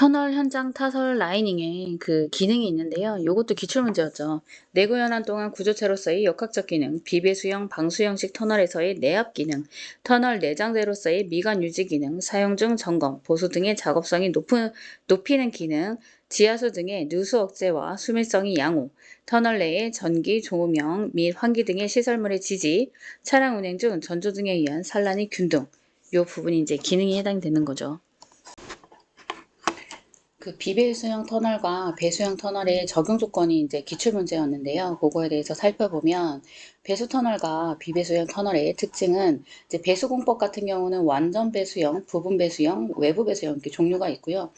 터널 현장 타설 라이닝에 그 기능이 있는데요. 요것도 기출문제였죠. 내구 연한 동안 구조체로서의 역학적 기능, 비배수형, 방수형식 터널에서의 내압 기능, 터널 내장재로서의 미관 유지 기능, 사용 중 점검, 보수 등의 작업성이 높이는 기능, 지하수 등의 누수 억제와 수밀성의 양호, 터널 내의 전기, 조명 및 환기 등의 시설물의 지지, 차량 운행 중 전조 등에 의한 산란의 균등, 요 부분이 이제 기능이 해당되는 거죠. 그 비배수형 터널과 배수형 터널의 적용 조건이 이제 기출 문제였는데요. 그거에 대해서 살펴보면 배수 터널과 비배수형 터널의 특징은 이제 배수공법 같은 경우는 완전 배수형, 부분 배수형, 외부 배수형 이렇게 종류가 있고요.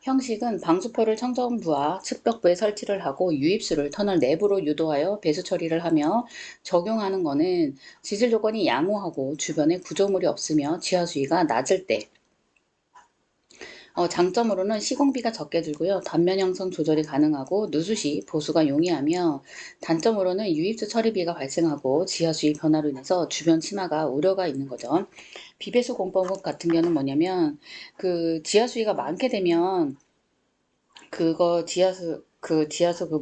형식은 방수포를 청정부와 측벽부에 설치를 하고 유입수를 터널 내부로 유도하여 배수 처리를 하며 적용하는 거는 지질 조건이 양호하고 주변에 구조물이 없으며 지하 수위가 낮을 때 장점으로는 시공비가 적게 들고요. 단면 형성 조절이 가능하고 누수 시 보수가 용이하며 단점으로는 유입수 처리비가 발생하고 지하수위 변화로 인해서 주변 침하가 우려가 있는 거죠. 비배수 공법 같은 경우는 뭐냐면 그 지하수위가 많게 되면 그거 지하수 그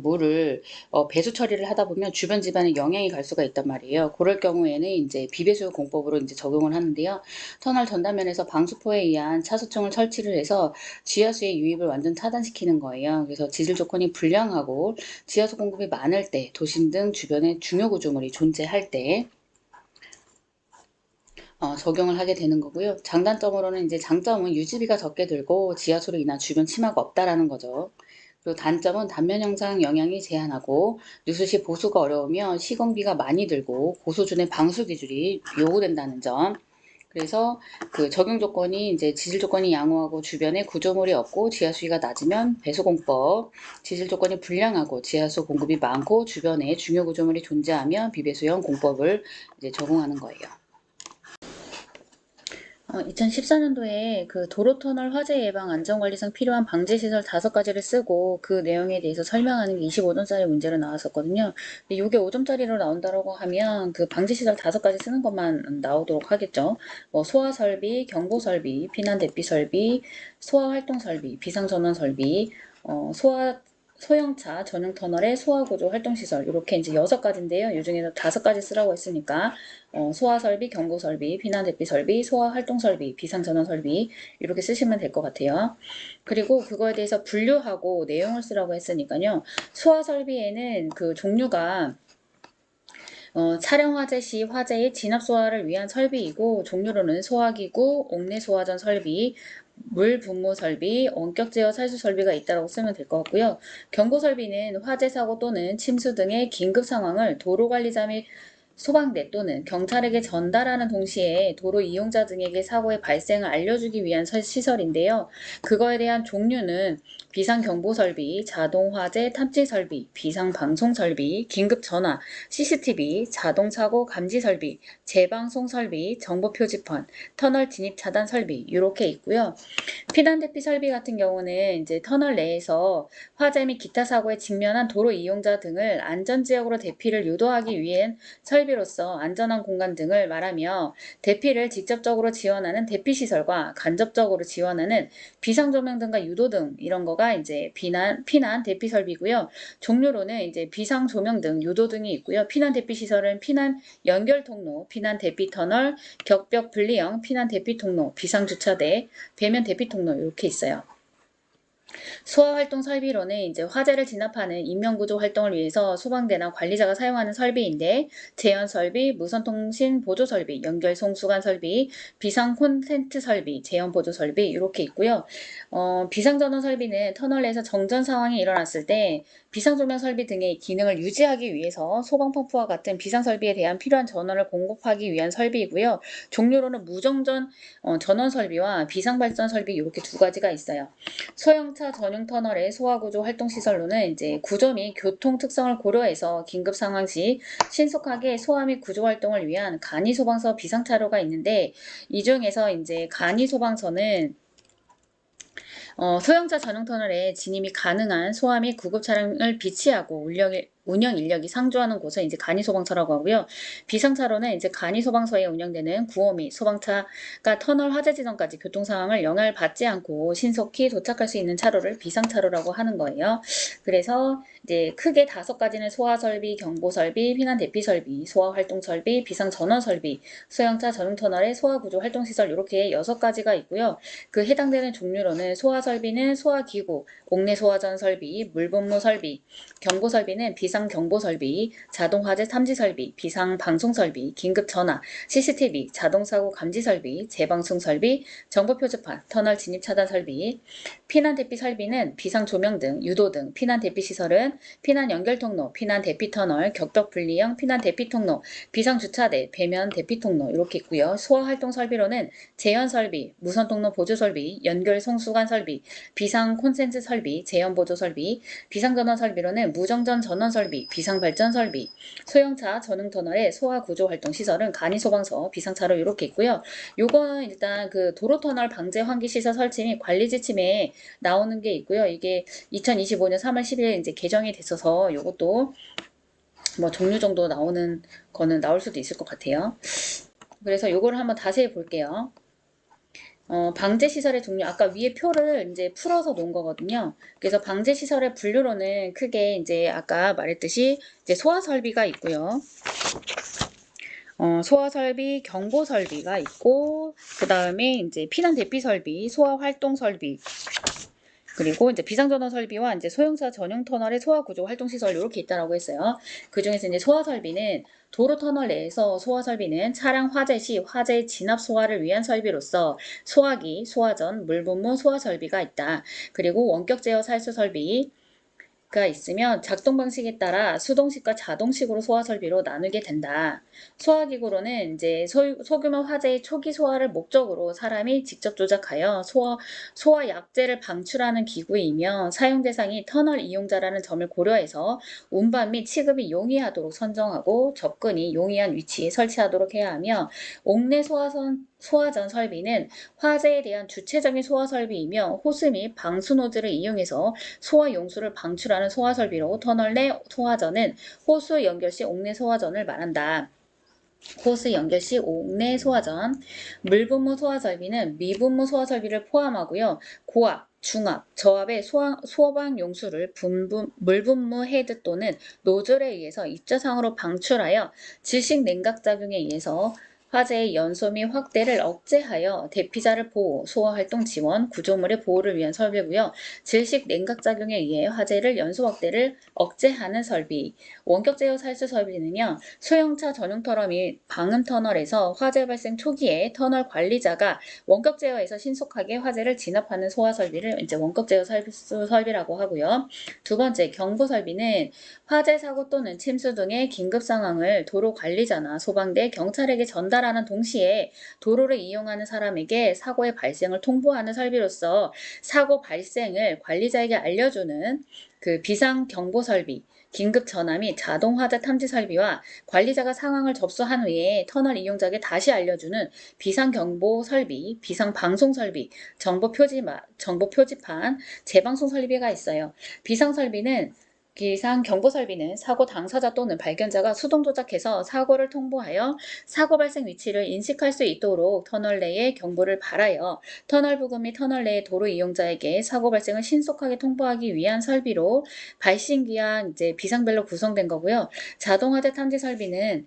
물을 배수 처리를 하다 보면 주변 집안에 영향이 갈 수가 있단 말이에요. 그럴 경우에는 이제 비배수 공법으로 이제 적용을 하는데요. 터널 전단면에서 방수포에 의한 차수청을 설치를 해서 지하수의 유입을 완전 차단시키는 거예요. 그래서 지질 조건이 불량하고 지하수 공급이 많을 때, 도심 등 주변에 중요 구조물이 존재할 때 적용을 하게 되는 거고요. 장단점으로는 이제 장점은 유지비가 적게 들고 지하수로 인한 주변 침하가 없다라는 거죠. 그리고 단점은 단면 형상 영향이 제한하고 누수시 보수가 어려우며 시공비가 많이 들고 고수준의 방수 기준이 요구된다는 점. 그래서 그 적용 조건이 이제 지질 조건이 양호하고 주변에 구조물이 없고 지하수위가 낮으면 배수공법, 지질 조건이 불량하고 지하수 공급이 많고 주변에 중요 구조물이 존재하면 비배수형 공법을 이제 적용하는 거예요. 2014년도에 그 도로터널 화재 예방 안전관리상 필요한 방지시설 5가지를 쓰고 그 내용에 대해서 설명하는 게 25점짜리 문제로 나왔었거든요. 근데 이게 5점짜리로 나온다고 하면 그 방지시설 5가지 쓰는 것만 나오도록 하겠죠. 소화설비, 경보설비, 피난대피설비, 소화활동설비, 비상전원설비, 소형차 전용 터널의 소화구조 활동시설 이렇게 이제 6가지인데요. 이 중에서 5가지 쓰라고 했으니까 소화설비, 경보설비, 피난대피설비, 소화활동설비, 비상전원설비 이렇게 쓰시면 될 것 같아요. 그리고 그거에 대해서 분류하고 내용을 쓰라고 했으니까요. 소화설비에는 그 종류가 차량 화재 시 화재의 진압 소화를 위한 설비이고 종류로는 소화기구, 옥내 소화전 설비, 물 분무 설비, 원격 제어 살수 설비가 있다고 쓰면 될 것 같고요. 경보 설비는 화재 사고 또는 침수 등의 긴급 상황을 도로 관리자 및 소방대 또는 경찰에게 전달하는 동시에 도로 이용자 등에게 사고의 발생을 알려주기 위한 시설인데요. 그거에 대한 종류는 비상경보설비, 자동화재 탐지설비, 비상방송설비, 긴급전화, CCTV, 자동사고 감지설비, 재방송설비, 정보표지판, 터널 진입 차단 설비 이렇게 있고요. 피난대피 설비 같은 경우는 이제 터널 내에서 화재 및 기타 사고에 직면한 도로 이용자 등을 안전지역으로 대피를 유도하기 위한 설비로서 안전한 공간 등을 말하며 대피를 직접적으로 지원하는 대피시설과 간접적으로 지원하는 비상조명 등과 유도 등 이런 거가 이제 피난 대피 설비고요. 종류로는 이제 비상조명 등 유도 등이 있고요. 피난 대피 시설은 피난 연결 통로, 피난 대피 터널, 격벽 분리형 피난 대피 통로, 비상주차대, 배면 대피 통로 이렇게 있어요. 소화활동 설비로는 이제 화재를 진압하는 인명구조 활동을 위해서 소방대나 관리자가 사용하는 설비인데 재현 설비, 무선통신 보조 설비, 연결 송수관 설비, 비상 콘센트 설비, 재현 보조 설비 이렇게 있고요. 비상전원 설비는 터널 내에서 정전 상황이 일어났을 때 비상조명 설비 등의 기능을 유지하기 위해서 소방펌프와 같은 비상설비에 대한 필요한 전원을 공급하기 위한 설비이고요. 종류로는 무정전 전원 설비와 비상발전 설비 이렇게 2가지가 있어요. 소형차 전용 터널의 소화구조 활동시설로는 이제 구조 및 교통 특성을 고려해서 긴급 상황 시 신속하게 소화 및 구조 활동을 위한 간이소방서 비상차로가 있는데 이 중에서 이제 간이소방서는 소형차 전용 터널에 진입이 가능한 소화 및 구급 차량을 비치하고 운영 인력이 상주하는 곳을 이제 간이소방서라고 하고요. 비상차로는 이제 간이소방서에 운영되는 구호 및 소방차가 터널 화재 지점까지 교통 상황을 영향을 받지 않고 신속히 도착할 수 있는 차로를 비상차로라고 하는 거예요. 그래서 이제 크게 5가지는 소화 설비, 경보 설비, 피난 대피 설비, 소화 활동 설비, 비상 전원 설비, 소형차 전용 터널의 소화 구조 활동 시설 이렇게 6가지가 있고요. 그 해당되는 종류로는 소화 설비는 소화 기구, 옥내 소화전 설비, 물분무 설비, 경보 설비는 비상 경보 설비, 자동 화재 탐지 설비, 비상 방송 설비, 긴급 전화, CCTV, 자동 사고 감지 설비, 재방송 설비, 정보 표지판, 터널 진입 차단 설비, 피난 대피 설비는 비상 조명 등, 유도 등, 피난 대피 시설은 피난 연결 통로, 피난 대피 터널, 격벽 분리형 피난 대피 통로, 비상 주차대, 배면 대피 통로 이렇게 있고요. 소화 활동 설비로는 재현 설비, 무선 통로 보조 설비, 연결 송수관 설비, 비상 콘센트 설비, 재현 보조 설비, 비상 전원 설비로는 무정전 전원 설비, 비상 발전 설비, 소형차 전용 터널의 소화 구조 활동 시설은 간이소방서, 비상차로 이렇게 있고요. 요거는 일단 그 도로 터널 방제 환기 시설 설치 및 관리 지침에 나오는 게 있고요. 이게 2025년 3월 10일 이제 개정이 됐어서 요것도 뭐 종류 정도 나오는 거는 나올 수도 있을 것 같아요. 그래서 요거를 한번 자세히 볼게요. 방제 시설의 종류, 아까 위에 표를 이제 풀어서 놓은 거거든요. 그래서 방제 시설의 분류로는 크게 이제 아까 말했듯이 이제 소화 설비가 있고요. 소화 설비, 경보 설비가 있고, 그 다음에 이제 피난 대피 설비, 소화 활동 설비, 그리고 이제 비상전원 설비와 이제 소형차 전용 터널의 소화 구조 활동 시설 이렇게 있다라고 했어요. 그 중에서 이제 소화 설비는 도로 터널 내에서 소화 설비는 차량 화재 시 화재 진압 소화를 위한 설비로서 소화기, 소화전, 물분무 소화 설비가 있다. 그리고 원격 제어 살수 설비 가 있으면 작동 방식에 따라 수동식과 자동식으로 소화 설비로 나누게 된다. 소화기구로는 이제 소규모 화재의 초기 소화를 목적으로 사람이 직접 조작하여 소화 약재를 방출하는 기구이며 사용 대상이 터널 이용자라는 점을 고려해서 운반 및 취급이 용이하도록 선정하고 접근이 용이한 위치에 설치하도록 해야 하며 옥내 소화전 설비는 화재에 대한 주체적인 소화 설비이며 호스 및 방수 노즐을 이용해서 소화 용수를 방출하는 소화 설비로 터널 내 소화전은 호수 연결 시 옥내 소화전을 말한다. 호스 연결 시 옥내 소화전, 물분무 소화 설비는 미분무 소화 설비를 포함하고요. 고압, 중압, 저압의 소방 용수를 물분무 헤드 또는 노즐에 의해서 입자상으로 방출하여 질식 냉각 작용에 의해서 화재의 연소 및 확대를 억제하여 대피자를 보호, 소화활동 지원, 구조물의 보호를 위한 설비고요. 질식 냉각작용에 의해 화재를 연소 확대를 억제하는 설비. 원격 제어 살수 설비는요. 소형차 전용 터널 및 방음 터널에서 화재 발생 초기에 터널 관리자가 원격 제어에서 신속하게 화재를 진압하는 소화 설비를 이제 원격 제어 살수 설비라고 하고요. 두 번째, 경보 설비는 화재 사고 또는 침수 등의 긴급 상황을 도로 관리자나 소방대, 경찰에게 전달하는 동시에 도로를 이용하는 사람에게 사고의 발생을 통보하는 설비로서 사고 발생을 관리자에게 알려주는 그 비상 경보 설비, 긴급 전화 및 자동 화재 탐지 설비와 관리자가 상황을 접수한 후에 터널 이용자에게 다시 알려주는 비상 경보 설비, 비상 방송 설비, 정보 표지판, 재방송 설비가 있어요. 비상 경보 설비는 사고 당사자 또는 발견자가 수동 조작해서 사고를 통보하여 사고 발생 위치를 인식할 수 있도록 터널 내에 경보를 발하여 터널 부근 및 터널 내 도로 이용자에게 사고 발생을 신속하게 통보하기 위한 설비로 발신기한 이제 비상벨로 구성된 거고요. 자동 화재 탐지 설비는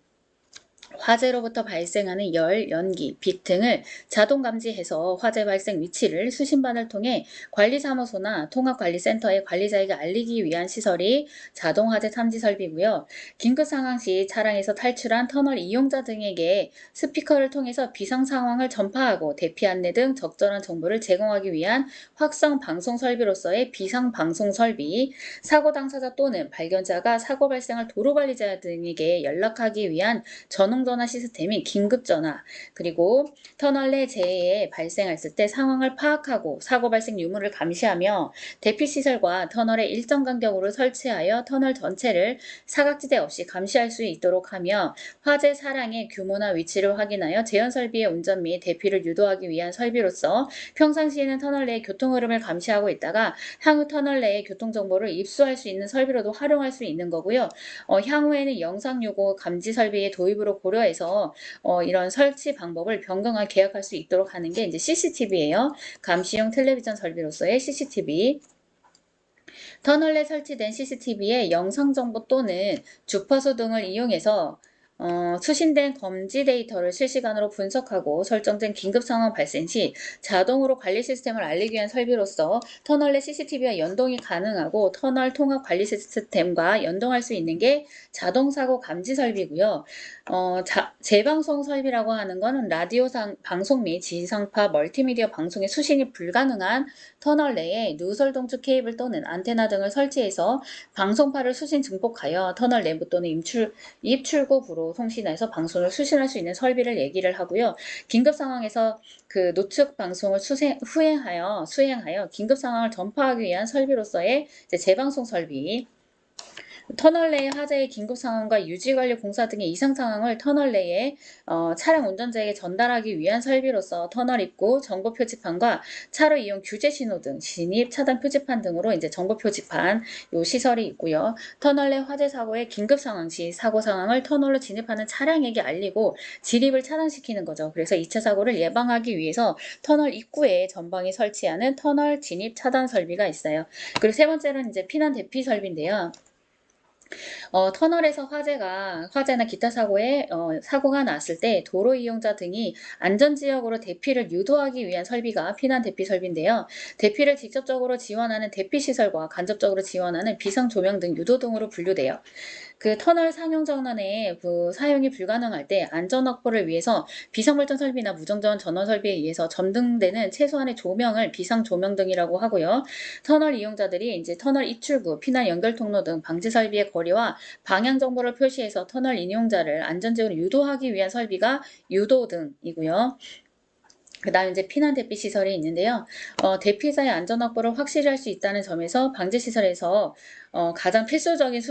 화재로부터 발생하는 열, 연기, 빛 등을 자동 감지해서 화재 발생 위치를 수신반을 통해 관리사무소나 통합관리센터의 관리자에게 알리기 위한 시설이 자동 화재 탐지 설비고요. 긴급 상황 시 차량에서 탈출한 터널 이용자 등에게 스피커를 통해서 비상 상황을 전파하고 대피 안내 등 적절한 정보를 제공하기 위한 확성 방송 설비로서의 비상 방송 설비, 사고 당사자 또는 발견자가 사고 발생할 도로 관리자 등에게 연락하기 위한 전원 비상전화 시스템인 긴급전화, 그리고 터널 내 재해 발생했을 때 상황을 파악하고 사고 발생 유무를 감시하며 대피시설과 터널의 일정 간격으로 설치하여 터널 전체를 사각지대 없이 감시할 수 있도록 하며 화재 사량의 규모나 위치를 확인하여 재현 설비의 운전 및 대피를 유도하기 위한 설비로서 평상시에는 터널 내의 교통 흐름을 감시하고 있다가 향후 터널 내의 교통 정보를 입수할 수 있는 설비로도 활용할 수 있는 거고요. 향후에는 영상 요구 감지 설비의 도입으로 고려해서 이런 설치 방법을 변경할 계약할 수 있도록 하는 게 이제 CCTV예요. 감시용 텔레비전 설비로서의 CCTV. 터널 내 설치된 CCTV의 영상 정보 또는 주파수 등을 이용해서 수신된 검지 데이터를 실시간으로 분석하고 설정된 긴급 상황 발생 시 자동으로 관리 시스템을 알리기 위한 설비로서 터널 내 CCTV와 연동이 가능하고 터널 통합 관리 시스템과 연동할 수 있는 게 자동사고 감지 설비고요. 재방송 설비라고 하는 것은 라디오 방송 및 지상파 멀티미디어 방송의 수신이 불가능한 터널 내에 누설 동축 케이블 또는 안테나 등을 설치해서 방송파를 수신 증폭하여 터널 내부 또는 입출구부로 통신해서 방송을 수신할 수 있는 설비를 얘기를 하고요. 긴급 상황에서 그 노측 방송을 수행하여 긴급 상황을 전파하기 위한 설비로서의 재방송 설비. 터널 내의 화재의 긴급 상황과 유지관리 공사 등의 이상 상황을 터널 내에 차량 운전자에게 전달하기 위한 설비로서 터널 입구 정보 표지판과 차로 이용 규제 신호 등 진입 차단 표지판 등으로 이제 정보 표지판 요 시설이 있고요. 터널 내 화재 사고의 긴급 상황 시 사고 상황을 터널로 진입하는 차량에게 알리고 진입을 차단시키는 거죠. 그래서 2차 사고를 예방하기 위해서 터널 입구에 전방에 설치하는 터널 진입 차단 설비가 있어요. 그리고 세 번째는 이제 피난 대피 설비인데요. 터널에서 화재나 기타 사고가 났을 때 도로 이용자 등이 안전지역으로 대피를 유도하기 위한 설비가 피난 대피 설비인데요. 대피를 직접적으로 지원하는 대피시설과 간접적으로 지원하는 비상조명 등 유도 등으로 분류돼요. 그 터널 상용 전원의 사용이 불가능할 때 안전 확보를 위해서 비상발전 설비나 무정전 전원 설비에 의해서 점등되는 최소한의 조명을 비상 조명등이라고 하고요. 터널 이용자들이 이제 터널 입출구, 피난 연결 통로 등 방지 설비의 거리와 방향 정보를 표시해서 터널 이용자를 안전지역으로 유도하기 위한 설비가 유도등이고요. 그 다음에 이제 피난 대피 시설이 있는데요. 대피자의 안전 확보를 확실히 할 수 있다는 점에서 방지 시설에서 가장 필수적인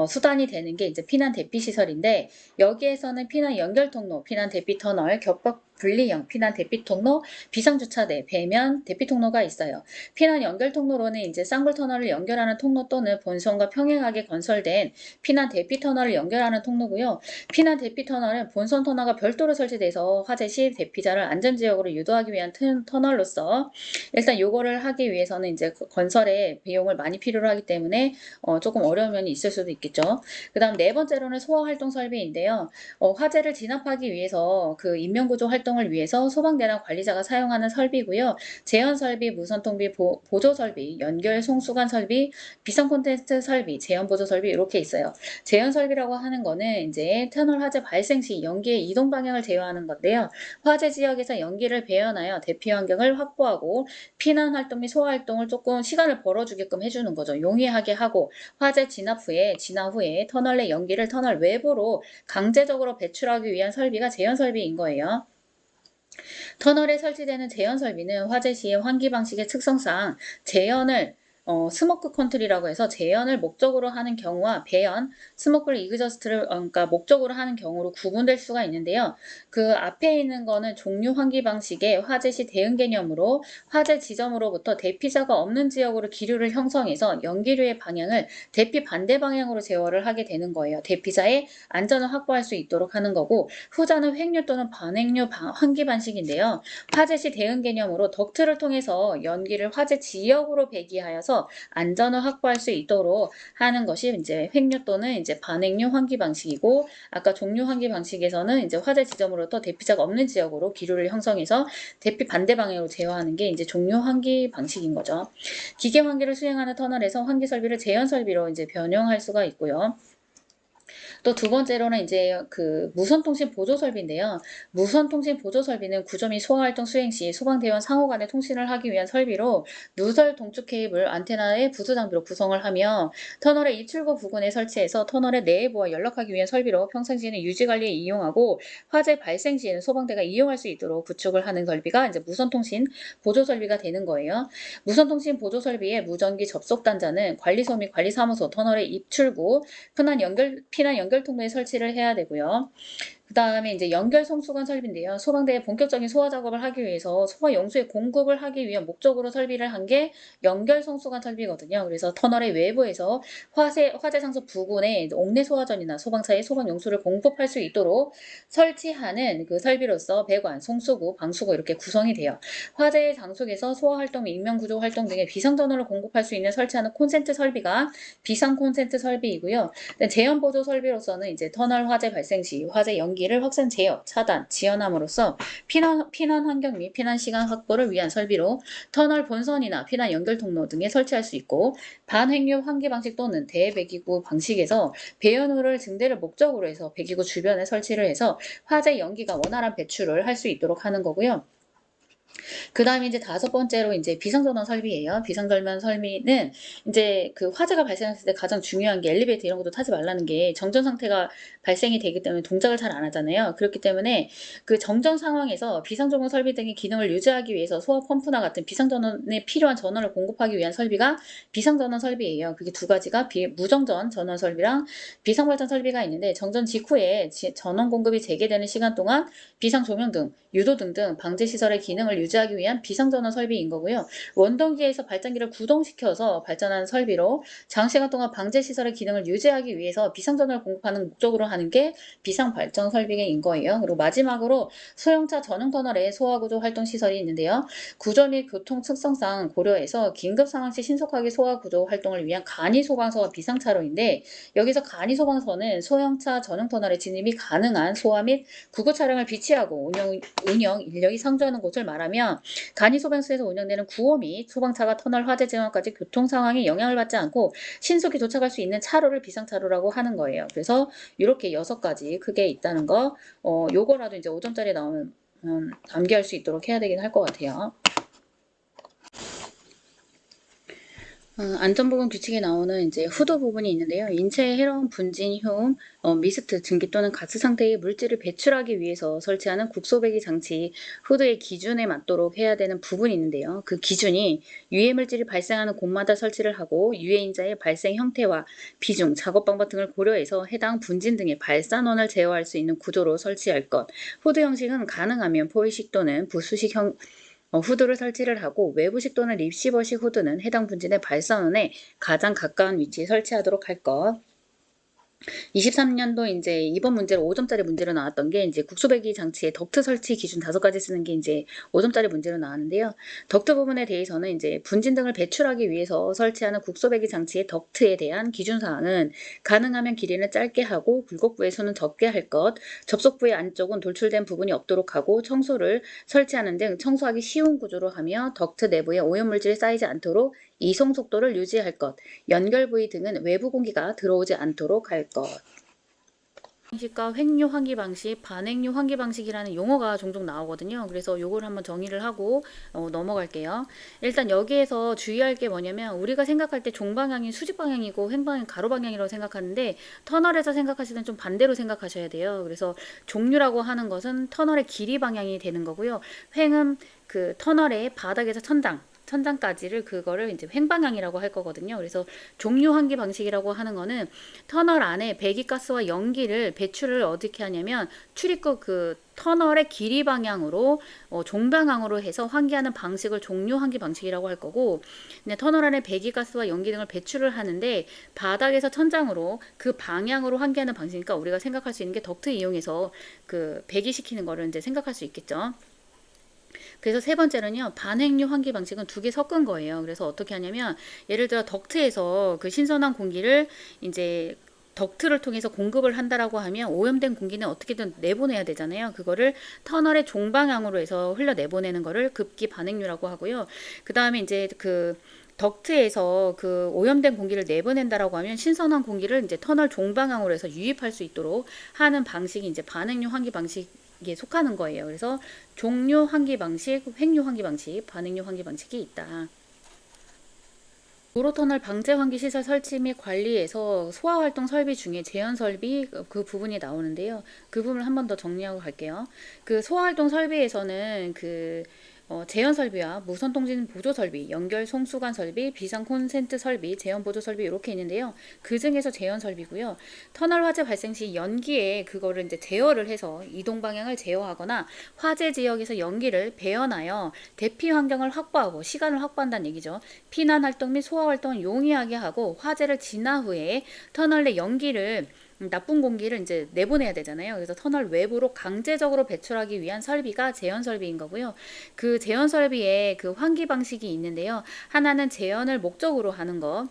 수단이 되는 게 이제 피난 대피 시설인데 여기에서는 피난 연결 통로, 피난 대피 터널, 겹벽 분리형, 피난 대피 통로, 비상주차대, 배면 대피 통로가 있어요. 피난 연결 통로로는 이제 쌍불 터널을 연결하는 통로 또는 본선과 평행하게 건설된 피난 대피 터널을 연결하는 통로고요. 피난 대피 터널은 본선 터널과 별도로 설치돼서 화재 시 대피자를 안전지역으로 유도하기 위한 터널로서 일단 요거를 하기 위해서는 이제 건설에 비용을 많이 필요로 하기 때문에 조금 어려운 면이 있을 수도 있겠죠. 그 다음 네 번째로는 소화활동 설비인데요. 화재를 진압하기 위해서 그 인명구조 활동을 위해서 소방대나 관리자가 사용하는 설비고요. 재현 설비, 무선 통비, 보조 설비, 연결 송수관 설비, 비상 콘텐츠 설비, 재현 보조 설비 이렇게 있어요. 재현 설비라고 하는 거는 이제 터널 화재 발생 시 연기의 이동 방향을 제어하는 건데요. 화재 지역에서 연기를 배연하여 대피 환경을 확보하고 피난 활동 및 소화 활동을 조금 시간을 벌어주게끔 해주는 거죠. 용이하게 하고 화재 진압 후에 터널 내 연기를 터널 외부로 강제적으로 배출하기 위한 설비가 재현 설비인 거예요. 터널에 설치되는 재현 설비는 화재 시의 환기 방식의 특성상 재현을 스모크 컨트리라고 해서 재현을 목적으로 하는 경우와 배연, 스모크 이그저스트를 그러니까 목적으로 하는 경우로 구분될 수가 있는데요. 그 앞에 있는 거는 종류 환기 방식의 화재 시 대응 개념으로 화재 지점으로부터 대피자가 없는 지역으로 기류를 형성해서 연기류의 방향을 대피 반대 방향으로 제어를 하게 되는 거예요. 대피자의 안전을 확보할 수 있도록 하는 거고 후자는 횡류 또는 반횡류 환기 방식인데요. 화재 시 대응 개념으로 덕트를 통해서 연기를 화재 지역으로 배기하여서 안전을 확보할 수 있도록 하는 것이 이제 횡류 또는 이제 반횡류 환기 방식이고 아까 종류 환기 방식에서는 이제 화재 지점으로부터 대피자가 없는 지역으로 기류를 형성해서 대피 반대 방향으로 제어하는 게 이제 종류 환기 방식인 거죠. 기계 환기를 수행하는 터널에서 환기 설비를 재현 설비로 이제 변형할 수가 있고요. 또 두 번째로는 이제 그 무선통신 보조 설비인데요. 무선통신 보조 설비는 구조 및 소화활동 수행 시 소방대원 상호 간의 통신을 하기 위한 설비로 누설 동축 케이블, 안테나의 부수 장비로 구성을 하며 터널의 입출구 부근에 설치해서 터널의 내부와 연락하기 위한 설비로 평상시에는 유지 관리에 이용하고 화재 발생 시에는 소방대가 이용할 수 있도록 구축을 하는 설비가 이제 무선통신 보조 설비가 되는 거예요. 무선통신 보조 설비의 무전기 접속 단자는 관리소 및 관리사무소, 터널의 입출구, 피난 연결 통로에 설치를 해야 되고요. 그 다음에 이제 연결 송수관 설비인데요. 소방대의 본격적인 소화 작업을 하기 위해서 소화 용수의 공급을 하기 위한 목적으로 설비를 한 게 연결 송수관 설비거든요. 그래서 터널의 외부에서 화재 상수 부근에 옥내 소화전이나 소방차의 소방 용수를 공급할 수 있도록 설치하는 그 설비로서 배관, 송수구, 방수구 이렇게 구성이 돼요. 화재 장속에서 소화 활동 및 인명 구조 활동 등의 비상 전원을 공급할 수 있는 설치하는 콘센트 설비가 비상 콘센트 설비이고요. 재현 보조 설비로서는 이제 터널 화재 발생 시 화재 연기를 확산 제어, 차단, 지연함으로써 피난 환경 및 피난 시간 확보를 위한 설비로 터널 본선이나 피난 연결 통로 등에 설치할 수 있고 반횡류 환기 방식 또는 대배기구 방식에서 배연호를 증대를 목적으로 해서 배기구 주변에 설치를 해서 화재 연기가 원활한 배출을 할 수 있도록 하는 거고요. 그 다음에 이제 다섯 번째로 이제 비상전원 설비예요. 비상전원 설비는 이제 그 화재가 발생했을 때 가장 중요한 게 엘리베이터 이런 것도 타지 말라는 게 정전 상태가 발생이 되기 때문에 동작을 잘 안 하잖아요. 그렇기 때문에 그 정전 상황에서 비상전원 설비 등의 기능을 유지하기 위해서 소화 펌프나 같은 비상전원에 필요한 전원을 공급하기 위한 설비가 비상전원 설비예요. 그게 두 가지가 무정전 전원 설비랑 비상발전 설비가 있는데 정전 직후에 전원 공급이 재개되는 시간 동안 비상 조명등, 유도등 등 방제 시설의 기능을 유지하기 위한 비상전원 설비인 거고요. 원동기에서 발전기를 구동시켜서 발전하는 설비로 장시간 동안 방제 시설의 기능을 유지하기 위해서 비상전원을 공급하는 목적으로 하는 게 비상발전 설비인 거예요. 그리고 마지막으로 소형차 전용터널에 소화구조 활동 시설이 있는데요. 구조 및 교통 특성상 고려해서 긴급 상황 시 신속하게 소화구조 활동을 위한 간이소방서와 비상차로인데 여기서 간이소방서는 소형차 전용터널에 진입이 가능한 소화 및 구급 차량을 비치하고 운영 인력이 상주하는 곳을 말하며 간이소방서에서 운영되는 구호 및 소방차가 터널 화재 증원까지 교통 상황에 영향을 받지 않고 신속히 도착할 수 있는 차로를 비상차로라고 하는 거예요. 그래서 이렇게 6가지 크게 있다는 거, 요거라도 이제 5점짜리 나오면 암기할 수 있도록 해야 되긴 할 것 같아요. 안전보건 규칙에 나오는 이제 후드 부분이 있는데요. 인체에 해로운 분진, 효음, 미스트, 증기 또는 가스 상태의 물질을 배출하기 위해서 설치하는 국소배기 장치 후드의 기준에 맞도록 해야 되는 부분이 있는데요. 그 기준이 유해 물질이 발생하는 곳마다 설치를 하고 유해인자의 발생 형태와 비중, 작업 방법 등을 고려해서 해당 분진 등의 발산원을 제어할 수 있는 구조로 설치할 것. 후드 형식은 가능하면 포이식 또는 부수식 후드를 설치를 하고 외부식 또는 리시버식 후드는 해당 분진의 발산원에 가장 가까운 위치에 설치하도록 할 것. 23년도 이제 이번 문제로 5점짜리 문제로 나왔던 게 이제 국소배기 장치의 덕트 설치 기준 5가지 쓰는 게 이제 5점짜리 문제로 나왔는데요. 덕트 부분에 대해서는 이제 분진 등을 배출하기 위해서 설치하는 국소배기 장치의 덕트에 대한 기준 사항은 가능하면 길이는 짧게 하고 굴곡부의 수는 적게 할 것, 접속부의 안쪽은 돌출된 부분이 없도록 하고 청소를 설치하는 등 청소하기 쉬운 구조로 하며 덕트 내부에 오염물질이 쌓이지 않도록 이송 속도를 유지할 것, 연결 부위 등은 외부 공기가 들어오지 않도록 할 것. 방식과 횡류 환기 방식, 반횡류 환기 방식이라는 용어가 종종 나오거든요. 그래서 요걸 한번 정의를 하고 넘어갈게요. 일단 여기에서 주의할 게 뭐냐면 우리가 생각할 때 종방향이 수직 방향이고 횡방향이 가로 방향이라고 생각하는데 터널에서 생각하실 때는 좀 반대로 생각하셔야 돼요. 그래서 종류라고 하는 것은 터널의 길이 방향이 되는 거고요. 횡은 그 터널의 바닥에서 천장까지를 그거를 이제 횡방향이라고 할 거거든요. 그래서 종류 환기 방식이라고 하는 거는 터널 안에 배기가스와 연기를 배출을 어떻게 하냐면 출입구 그 터널의 길이 방향으로 종방향으로 해서 환기하는 방식을 종류 환기 방식이라고 할 거고, 근데 터널 안에 배기가스와 연기 등을 배출을 하는데 바닥에서 천장으로 그 방향으로 환기하는 방식이니까 우리가 생각할 수 있는 게 덕트 이용해서 그 배기시키는 거를 이제 생각할 수 있겠죠. 그래서 세 번째는요, 반횡류 환기 방식은 2개 섞은 거예요. 그래서 어떻게 하냐면, 예를 들어 덕트에서 그 신선한 공기를 이제 덕트를 통해서 공급을 한다라고 하면 오염된 공기는 어떻게든 내보내야 되잖아요. 그거를 터널의 종방향으로 해서 흘려 내보내는 거를 급기 반행류라고 하고요. 그 다음에 이제 그 덕트에서 그 오염된 공기를 내보낸다라고 하면 신선한 공기를 이제 터널 종방향으로 해서 유입할 수 있도록 하는 방식이 이제 반응류 환기 방식에 속하는 거예요. 그래서 종류 환기 방식, 횡류 환기 방식, 반응류 환기 방식이 있다. 도로터널 방제 환기 시설 설치 및 관리에서 소화활동 설비 중에 제연 설비 그 부분이 나오는데요. 그 부분을 한 번 더 정리하고 갈게요. 그 소화활동 설비에서는 그 제연 설비와 무선 통신 보조 설비, 연결 송수관 설비, 비상 콘센트 설비, 제연 보조 설비 이렇게 있는데요. 그 중에서 제연 설비고요. 터널 화재 발생 시 연기에 그거를 이제 제어를 해서 이동 방향을 제어하거나 화재 지역에서 연기를 배연하여 대피 환경을 확보하고 시간을 확보한다는 얘기죠. 피난 활동 및 소화 활동을 용이하게 하고 화재를 진화 후에 터널 내 연기를 나쁜 공기를 이제 내보내야 되잖아요. 그래서 터널 외부로 강제적으로 배출하기 위한 설비가 제연 설비인 거고요. 그 제연 설비에 그 환기 방식이 있는데요. 하나는 제연을 목적으로 하는 거.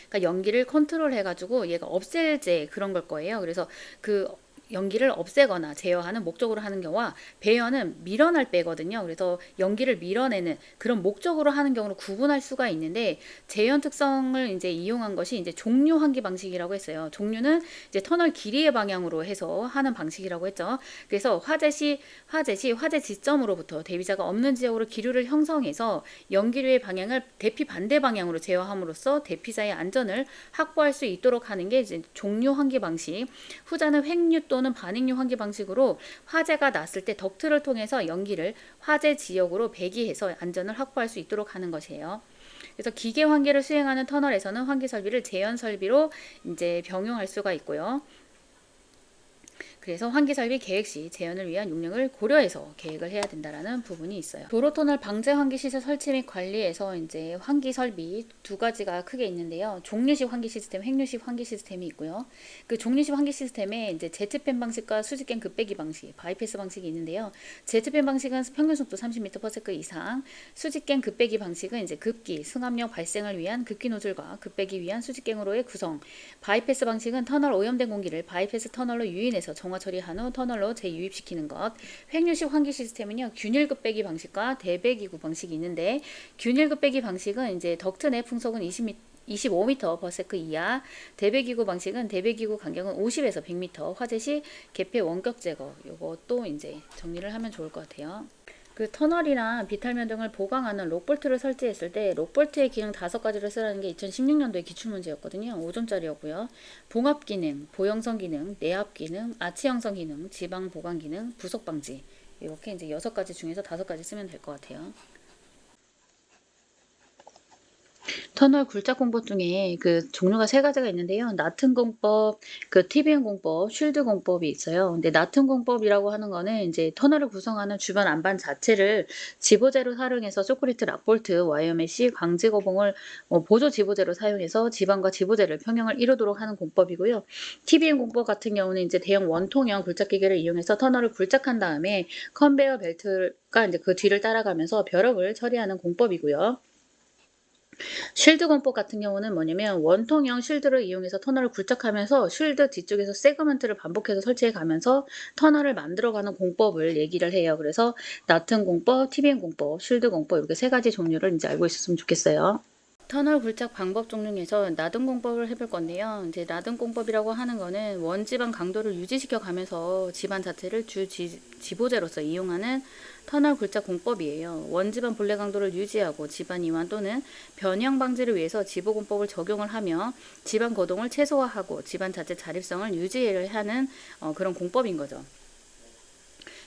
그러니까 연기를 컨트롤 해가지고 얘가 없앨제 그런 걸 거예요. 그래서 그 연기를 없애거나 제어하는 목적으로 하는 경우와 배연은 밀어낼 빼거든요. 그래서 연기를 밀어내는 그런 목적으로 하는 경우를 구분할 수가 있는데 제연 특성을 이제 이용한 것이 이제 종류 환기 방식이라고 했어요. 종류는 이제 터널 길이의 방향으로 해서 하는 방식이라고 했죠. 그래서 화재 시 화재 지점으로부터 대비자가 없는 지역으로 기류를 형성해서 연기류의 방향을 대피 반대 방향으로 제어함으로써 대피자의 안전을 확보할 수 있도록 하는 게 이제 종류 환기 방식. 후자는 횡류 또는 반응류 환기 방식으로 화재가 났을 때 덕트를 통해서 연기를 화재 지역으로 배기해서 안전을 확보할 수 있도록 하는 것이에요. 그래서 기계 환기를 수행하는 터널에서는 환기 설비를 제연 설비로 이제 병용할 수가 있고요. 그래서 환기설비 계획 시 제연을 위한 용량을 고려해서 계획을 해야 된다라는 부분이 있어요. 도로터널 방제 환기시설 설치 및 관리에서 이제 환기설비 두 가지가 크게 있는데요. 종류식 환기 시스템, 횡류식 환기 시스템이 있고요. 그 종류식 환기 시스템에 이제 제트팬 방식과 수직갱 급배기 방식, 바이패스 방식이 있는데요. 제트팬 방식은 평균 속도 30m/s 이상, 수직갱 급배기 방식은 이제 급기, 승합력 발생을 위한 급기 노즐과 급배기 위한 수직갱으로의 구성, 바이패스 방식은 터널 오염된 공기를 바이패스 터널로 유인해서 정화 처리한 후 터널로 재유입시키는 것. 횡류식 환기 시스템은요, 균일급 배기 방식과 대배기구 방식이 있는데, 균일급 배기 방식은 이제 덕트 내 풍속은 25m/s 이하, 대배기구 방식은 대배기구 간격은 50에서 100m, 화재 시 개폐 원격 제거. 요것도 이제 정리를 하면 좋을 것 같아요. 그 터널이나 비탈면 등을 보강하는 록볼트를 설치했을 때 록볼트의 기능 5가지를 쓰라는 게 2016년도에 기출문제였거든요. 5점짜리였고요. 봉합 기능, 보형성 기능, 내압 기능, 아치 형성 기능, 지방 보강 기능, 부속 방지. 이렇게 이제 6가지 중에서 5가지 쓰면 될 것 같아요. 터널 굴착 공법 중에 그 종류가 3가지가 있는데요. 나튼 공법, 그 TBM 공법, 쉴드 공법이 있어요. 근데 나튼 공법이라고 하는 거는 이제 터널을 구성하는 주변 안반 자체를 지보재로 활용해서 쇼크리트 락볼트, 와이어 메시, 광지 거봉을 보조 지보재로 사용해서 지방과 지보재를 평형을 이루도록 하는 공법이고요. TBM 공법 같은 경우는 이제 대형 원통형 굴착 기계를 이용해서 터널을 굴착한 다음에 컨베이어 벨트가 이제 그 뒤를 따라가면서 벼락을 처리하는 공법이고요. 쉴드 공법 같은 경우는 뭐냐면 원통형 쉴드를 이용해서 터널을 굴착하면서 쉴드 뒤쪽에서 세그먼트를 반복해서 설치해 가면서 터널을 만들어가는 공법을 얘기를 해요. 그래서 나튼 공법, TBM 공법, 쉴드 공법 이렇게 3가지 종류를 이제 알고 있었으면 좋겠어요. 터널 굴착 방법 종류에서 나든 공법을 해볼 건데요. 이제 나든 공법이라고 하는 거는 원지반 강도를 유지시켜 가면서 지반 자체를 지보재로서 이용하는 터널 굴착 공법이에요. 원지반 본래 강도를 유지하고 지반 이완 또는 변형 방지를 위해서 지보 공법을 적용을 하며 지반 거동을 최소화하고 지반 자체 자립성을 유지하는 그런 공법인 거죠.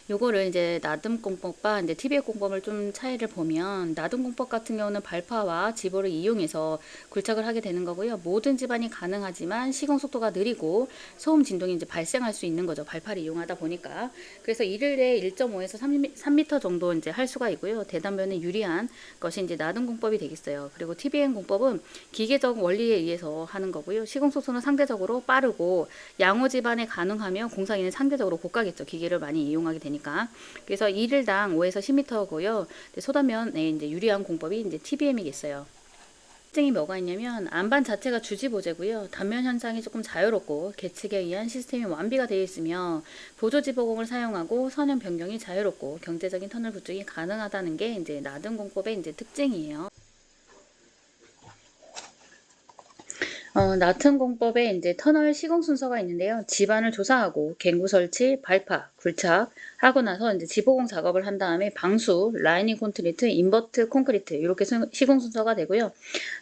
요거를 이제 나듬 공법과 이제 TBF 공법을 좀 차이를 보면 나듬 공법 같은 경우는 발파와 지보를 이용해서 굴착을 하게 되는 거고요. 모든 집안이 가능하지만 시공 속도가 느리고 소음 진동이 이제 발생할 수 있는 거죠. 발파를 이용하다 보니까. 그래서 1일에 1.5에서 3m 정도 이제 할 수가 있고요. 대단면에 유리한 것이 이제 나듬 공법이 되겠어요. 그리고 TBM 공법은 기계적 원리에 의해서 하는 거고요. 시공 속도는 상대적으로 빠르고 양호 집안에 가능하며 공사기는 상대적으로 고가겠죠. 기계를 많이 이용하게 되니까. 그래서 1일당 5에서 10m고요. 소단면에 이제 유리한 공법이 이제 TBM이겠어요. 특징이 뭐가 있냐면 안반 자체가 주지보재고요. 단면 현상이 조금 자유롭고 계측에 의한 시스템이 완비가 되어 있으며 보조지보공을 사용하고 선형 변경이 자유롭고 경제적인 터널 구축이 가능하다는 게 이제 나든 공법의 이제 특징이에요. 나튼 공법에 이제 터널 시공 순서가 있는데요. 지반을 조사하고 갱구 설치, 발파, 굴착 하고 나서 이제 지보공 작업을 한 다음에 방수, 라이닝 콘크리트, 인버트 콘크리트 이렇게 시공 순서가 되고요.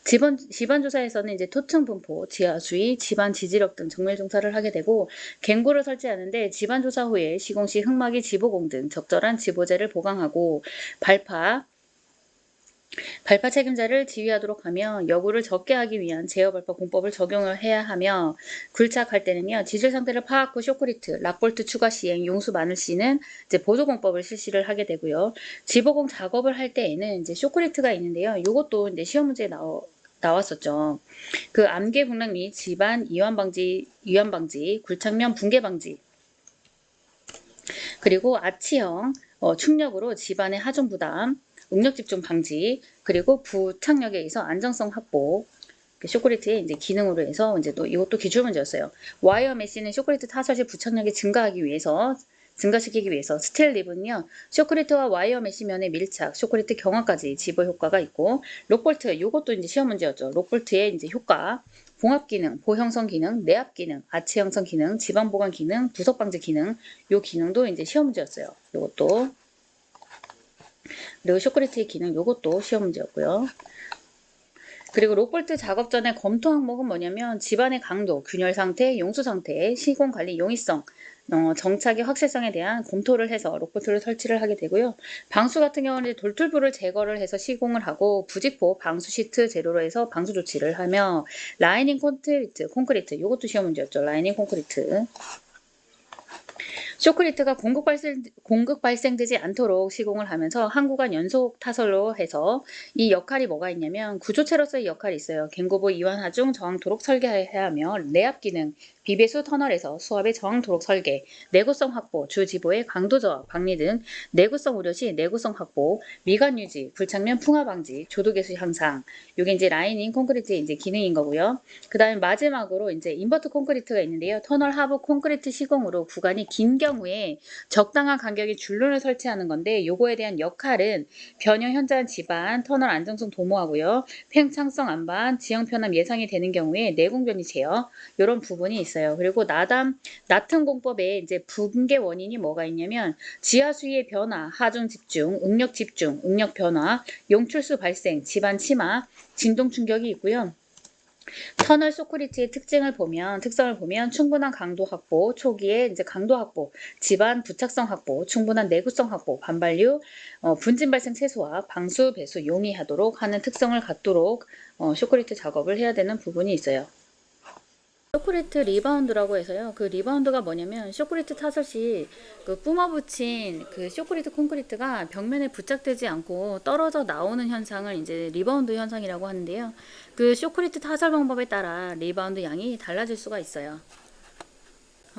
지반 조사에서는 이제 토층 분포, 지하 수위, 지반 지지력 등 정밀 조사를 하게 되고 갱구를 설치하는데 지반 조사 후에 시공 시 흙막이 지보공 등 적절한 지보재를 보강하고 발파 책임자를 지휘하도록 하며 여부를 적게 하기 위한 제어 발파 공법을 적용을 해야 하며 굴착할 때는요 지질 상태를 파악 후 쇼크리트, 락볼트 추가 시행, 용수 마늘 씨는 이제 보조 공법을 실시를 하게 되고요. 지보공 작업을 할 때에는 이제 쇼크리트가 있는데요. 이것도 이제 시험 문제에 나왔었죠. 그 암계 분락 및 지반 이완 방지, 굴착면 붕괴 방지, 그리고 아치형 충력으로 지반의 하중 부담, 응력 집중 방지, 그리고 부착력에 의해서 안정성 확보. 쇼크리트의 이제 기능으로 해서 이제 또 이것도 기출 문제였어요. 와이어 메시는 쇼크리트 타설 시 부착력이 증가시키기 위해서 스틸 립은요 쇼크리트와 와이어 메시면의 밀착, 쇼크리트 경화까지 지보 효과가 있고 록볼트 이것도 이제 시험 문제였죠. 록볼트의 이제 효과, 봉합 기능, 보형성 기능, 내압 기능, 아치 형성 기능, 지방 보관 기능, 부속 방지 기능 요 기능도 이제 시험 문제였어요. 요것도 그리고 쇼크리트의 기능 요것도 시험 문제였고요. 그리고 록볼트 작업 전에 검토 항목은 뭐냐면 집안의 강도, 균열 상태, 용수 상태, 시공 관리 용이성, 정착의 확실성에 대한 검토를 해서 록볼트를 설치를 하게 되고요. 방수 같은 경우는 돌툴불을 제거를 해서 시공을 하고 부직포 방수 시트 재료로 해서 방수 조치를 하며 라이닝 콘크리트 이것도 시험 문제였죠. 라이닝 콘크리트. 쇼크리트가 공급 발생되지 않도록 시공을 하면서 한 구간 연속 타설로 해서 이 역할이 뭐가 있냐면 구조체로서의 역할이 있어요. 갱고보 이완 하중 저항토록 설계해야 하며 내압 기능, 비배수 터널에서 수압에 저항토록 설계, 내구성 확보, 주지보의 강도 저하, 방리 등 내구성 우려 시 내구성 확보, 미관 유지, 불착면 풍화 방지, 조도 개수 향상. 이게 이제 라이닝 콘크리트의 이제 기능인 거고요. 그다음에 마지막으로 이제 인버트 콘크리트가 있는데요. 터널 하부 콘크리트 시공으로 구간이 긴 경우에 적당한 간격의 줄눈을 설치하는 건데 요거에 대한 역할은 변형 현저한 지반, 터널 안정성 도모하고요. 팽창성 안반, 지형 편함 예상이 되는 경우에 내공변이 제어 이런 부분이 있어요. 그리고 나튼 공법에 이제 붕괴 원인이 뭐가 있냐면 지하 수위의 변화, 하중 집중, 응력 변화, 용출수 발생, 지반 침하, 진동 충격이 있고요. 터널 쇼크리트의 특성을 보면 충분한 강도 확보, 초기에 이제 강도 확보, 지반 부착성 확보, 충분한 내구성 확보, 반발류, 분진 발생 최소화, 방수 배수 용이하도록 하는 특성을 갖도록 쇼크리트 작업을 해야 되는 부분이 있어요. 쇼크리트 리바운드라고 해서요. 그 리바운드가 뭐냐면 쇼크리트 타설 시 그 뿜어붙인 그 쇼크리트 콘크리트가 벽면에 부착되지 않고 떨어져 나오는 현상을 이제 리바운드 현상이라고 하는데요. 그 쇼크리트 타설 방법에 따라 리바운드 양이 달라질 수가 있어요.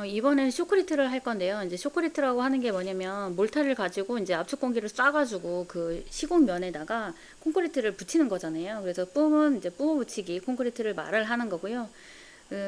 이번에는 쇼크리트를 할 건데요. 이제 쇼크리트라고 하는 게 뭐냐면 몰타를 가지고 이제 압축 공기를 쏴가지고 그 시공면에다가 콘크리트를 붙이는 거잖아요. 그래서 뿜은 이제 뿜어 붙이기 콘크리트를 말을 하는 거고요.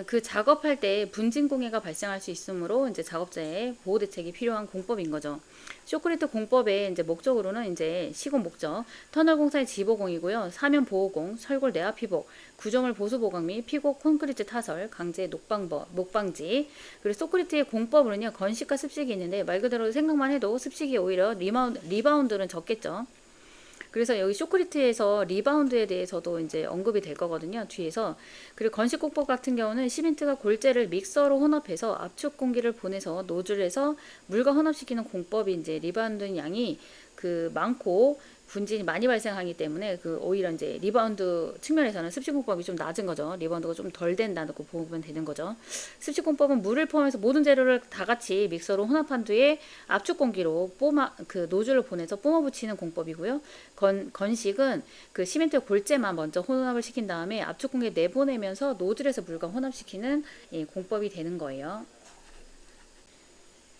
그 작업할 때 분진 공해가 발생할 수 있으므로 이제 작업자의 보호 대책이 필요한 공법인 거죠. 쇼크리트 공법의 이제 목적으로는 이제 시공 목적, 터널 공사의 지보공이고요. 사면 보호공, 설골 내압 피복, 구조물 보수 보강 및 피곡 콘크리트 타설, 강제 녹방지. 그리고 쇼크리트의 공법으로는요. 건식과 습식이 있는데 말 그대로 생각만 해도 습식이 오히려 리바운드는 적겠죠. 그래서 여기 쇼크리트에서 리바운드에 대해서도 이제 언급이 될 거거든요. 뒤에서. 그리고 건식공법 같은 경우는 시멘트가 골재를 믹서로 혼합해서 압축 공기를 보내서 노즐에서 물과 혼합시키는 공법이 이제 리바운드 양이 그 많고 분진이 많이 발생하기 때문에 그 오히려 이제 리바운드 측면에서는 습식공법이 좀 낮은 거죠. 리바운드가 좀 덜 된다고 보면 되는 거죠. 습식공법은 물을 포함해서 모든 재료를 다 같이 믹서로 혼합한 뒤에 압축 공기로 그 노즐을 보내서 뿜어 붙이는 공법이고요. 건식은 그 시멘트 골재만 먼저 혼합을 시킨 다음에 압축 공기 내보내면서 노즐에서 물과 혼합시키는 공법이 되는 거예요.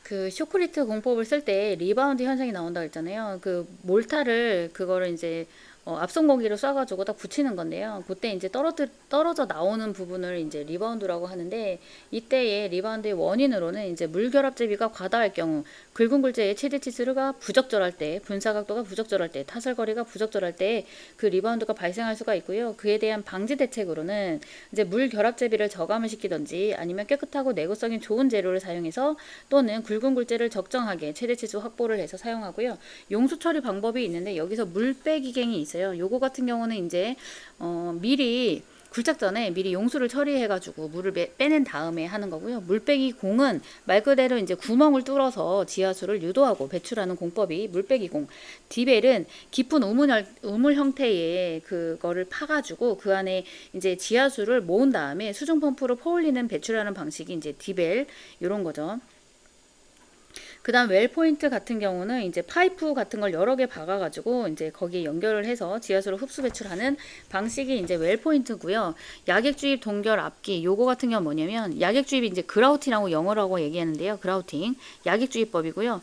그 쇼크리트 공법을 쓸 때 리바운드 현상이 나온다고 했잖아요. 그 몰타를 그거를 이제 앞선 공기를 쏴가지고 딱 붙이는 건데요. 그때 이제 떨어져 나오는 부분을 이제 리바운드라고 하는데, 이때의 리바운드의 원인으로는 이제 물결합 대비가 과다할 경우, 굵은 굴제의 최대 치수가 부적절할 때, 분사각도가 부적절할 때, 타설거리가 부적절할 때 그 리바운드가 발생할 수가 있고요. 그에 대한 방지 대책으로는 이제 물결합 대비를 저감을 시키든지, 아니면 깨끗하고 내구성이 좋은 재료를 사용해서, 또는 굵은 굴제를 적정하게 최대 치수 확보를 해서 사용하고요. 용수 처리 방법이 있는데, 여기서 물 빼기갱이 있어요. 요거 같은 경우는 이제 미리 굴착 전에 미리 용수를 처리해가지고 물을 빼낸 다음에 하는 거고요. 물빼기 공은 말 그대로 이제 구멍을 뚫어서 지하수를 유도하고 배출하는 공법이 물빼기 공. 디벨은 깊은 우물 형태의 그거를 파가지고 그 안에 이제 지하수를 모은 다음에 수중 펌프로 퍼올리는 배출하는 방식이 이제 디벨 이런 거죠. 그 다음 웰 포인트 같은 경우는 이제 파이프 같은 걸 여러 개 박아가지고 이제 거기에 연결을 해서 지하수를 흡수 배출하는 방식이 이제 웰 포인트고요. 야객 주입 동결 압기 요거 같은 경우는 뭐냐면, 야객 주입이 이제 그라우팅이라고 영어라고 얘기하는데요. 그라우팅 야객 주입법이고요.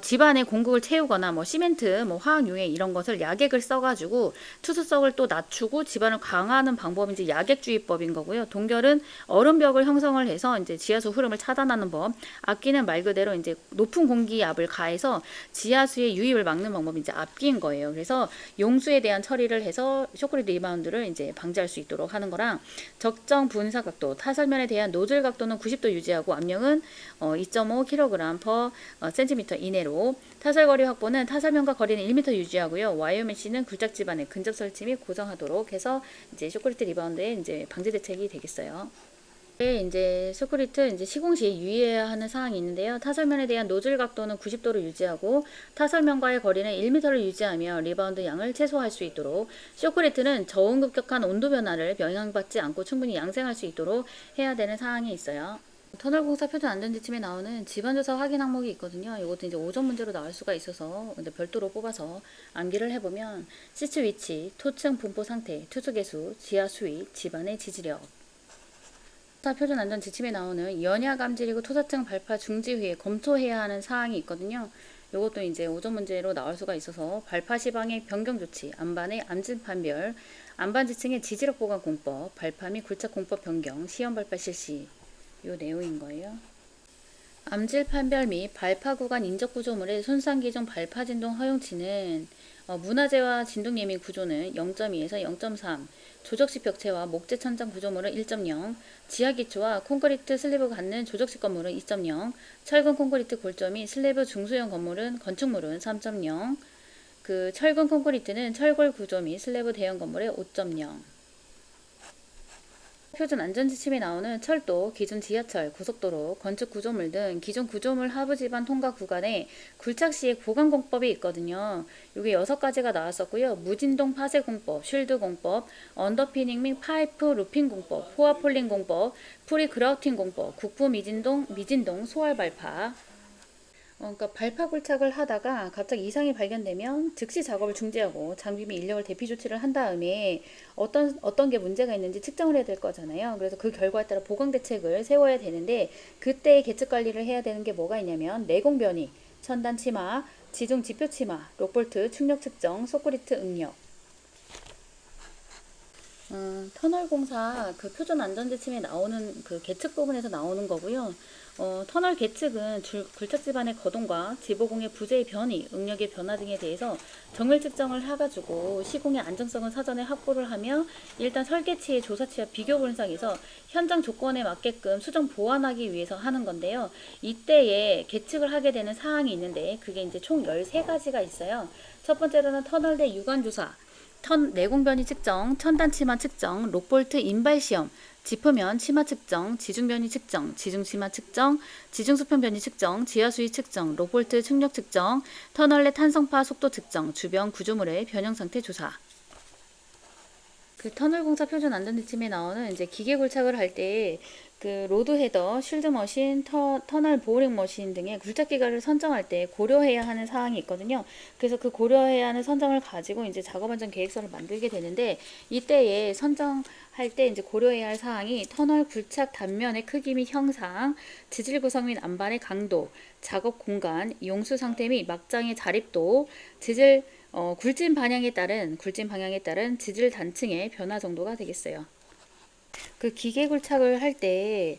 집안에 공급을 채우거나 뭐 시멘트, 뭐 화학유해 이런 것을 야객을 써가지고 투수성을 또 낮추고 집안을 강화하는 방법이 이제 야객주의법인 거고요. 동결은 얼음벽을 형성을 해서 이제 지하수 흐름을 차단하는 법. 압기는 말 그대로 이제 높은 공기압을 가해서 지하수의 유입을 막는 방법이 이제 압기인 거예요. 그래서 용수에 대한 처리를 해서 쇼크리드 리바운드를 이제 방지할 수 있도록 하는 거랑, 적정 분사 각도, 타설면에 대한 노즐 각도는 90도 유지하고 압력은 2.5kg per cm 이내로, 타설거리 확보는 타설면과 거리는 1m 유지하고요. 와이어 메쉬는 굴착 집안에 근접 설치 및 고정하도록 해서 이제 쇼크리트 리바운드의 이제 방지 대책이 되겠어요. 이제 쇼크리트 이제 시공 시 유의해야 하는 사항이 있는데요. 타설면에 대한 노즐 각도는 90도를 유지하고 타설면과의 거리는 1m를 유지하며 리바운드 양을 최소화할 수 있도록, 쇼크리트는 저온 급격한 온도 변화를 영향받지 않고 충분히 양생할 수 있도록 해야 되는 사항이 있어요. 터널 공사 표준 안전지침에 나오는 집안조사 확인 항목이 있거든요. 이것도 이제 오전 문제로 나올 수가 있어서 근데 별도로 뽑아서 암기를 해보면, 시추 위치, 토층 분포 상태, 투수 개수, 지하 수위, 집안의 지지력. 표준 안전 지침에 나오는 연야 감지리고 토사층 발파 중지 후에 검토해야 하는 사항이 있거든요. 이것도 이제 오전 문제로 나올 수가 있어서, 발파 시방의 변경 조치, 안반의 암진 판별, 안반 지층의 지지력 보관 공법, 발파 및 굴착 공법 변경, 시험 발파 실시. 요 내용인 거예요. 암질 판별 및 발파 구간 인적 구조물의 손상 기준 발파 진동 허용치는, 문화재와 진동 예민 구조는 0.2에서 0.3, 조적식 벽체와 목재 천장 구조물은 1.0, 지하 기초와 콘크리트 슬래브 갖는 조적식 건물은 2.0, 철근 콘크리트 골조 및 슬래브 중수형 건축물은 3.0, 그 철근 콘크리트는 철골 구조 및 슬래브 대형 건물의 5.0. 표준 안전지침에 나오는 철도, 기존 지하철, 고속도로, 건축 구조물 등 기존 구조물 하부 지반 통과 구간에 굴착 시의 보강 공법이 있거든요. 이게 6가지가 나왔었고요. 무진동 파쇄 공법, 쉴드 공법, 언더피닝 및 파이프 루핑 공법, 포화 폴링 공법, 프리 그라우팅 공법, 국부 미진동 소활 발파. 그러니까 발파 굴착을 하다가 갑자기 이상이 발견되면 즉시 작업을 중지하고 장비 및 인력을 대피 조치를 한 다음에 어떤 게 문제가 있는지 측정을 해야 될 거잖아요. 그래서 그 결과에 따라 보강 대책을 세워야 되는데, 그때 계측 관리를 해야 되는 게 뭐가 있냐면, 내공 변이, 천단 치마, 지중 지표 치마, 록볼트 충력 측정, 소크리트 응력. 터널 공사 그 표준 안전지침에 나오는 그 계측 부분에서 나오는 거고요. 터널 계측은 굴착 지반의 거동과 지보공의 부재의 변이, 응력의 변화 등에 대해서 정밀 측정을 해가지고 시공의 안정성을 사전에 확보를 하며, 일단 설계치의 조사치와 비교 분석에서 현장 조건에 맞게끔 수정 보완하기 위해서 하는 건데요. 이때에 계측을 하게 되는 사항이 있는데, 그게 이제 총 13가지가 있어요. 첫 번째로는 터널 내 유관 조사, 내공 변이 측정, 천단 치마 측정, 록볼트 인발 시험, 지표면 치마 측정, 지중 변이 측정, 지중 치마 측정, 지중 수평 변이 측정, 지하 수위 측정, 록볼트 충력 측정, 터널 내 탄성파 속도 측정, 주변 구조물의 변형 상태 조사. 그 터널 공사 표준 안전지침에 나오는 이제 기계 굴착을 할 때 그 로드 헤더, 쉴드 머신, 터널 보어링 머신 등의 굴착 기가를 선정할 때 고려해야 하는 사항이 있거든요. 그래서 그 고려해야 하는 선정을 가지고 이제 작업 안전 계획서를 만들게 되는데, 이때에 선정할 때 이제 고려해야 할 사항이 터널 굴착 단면의 크기 및 형상, 지질 구성 및 안반의 강도, 작업 공간, 용수 상태 및 막장의 자립도, 지질 굴진 방향에 따른 지질 단층의 변화 정도가 되겠어요. 그 기계 굴착을 할 때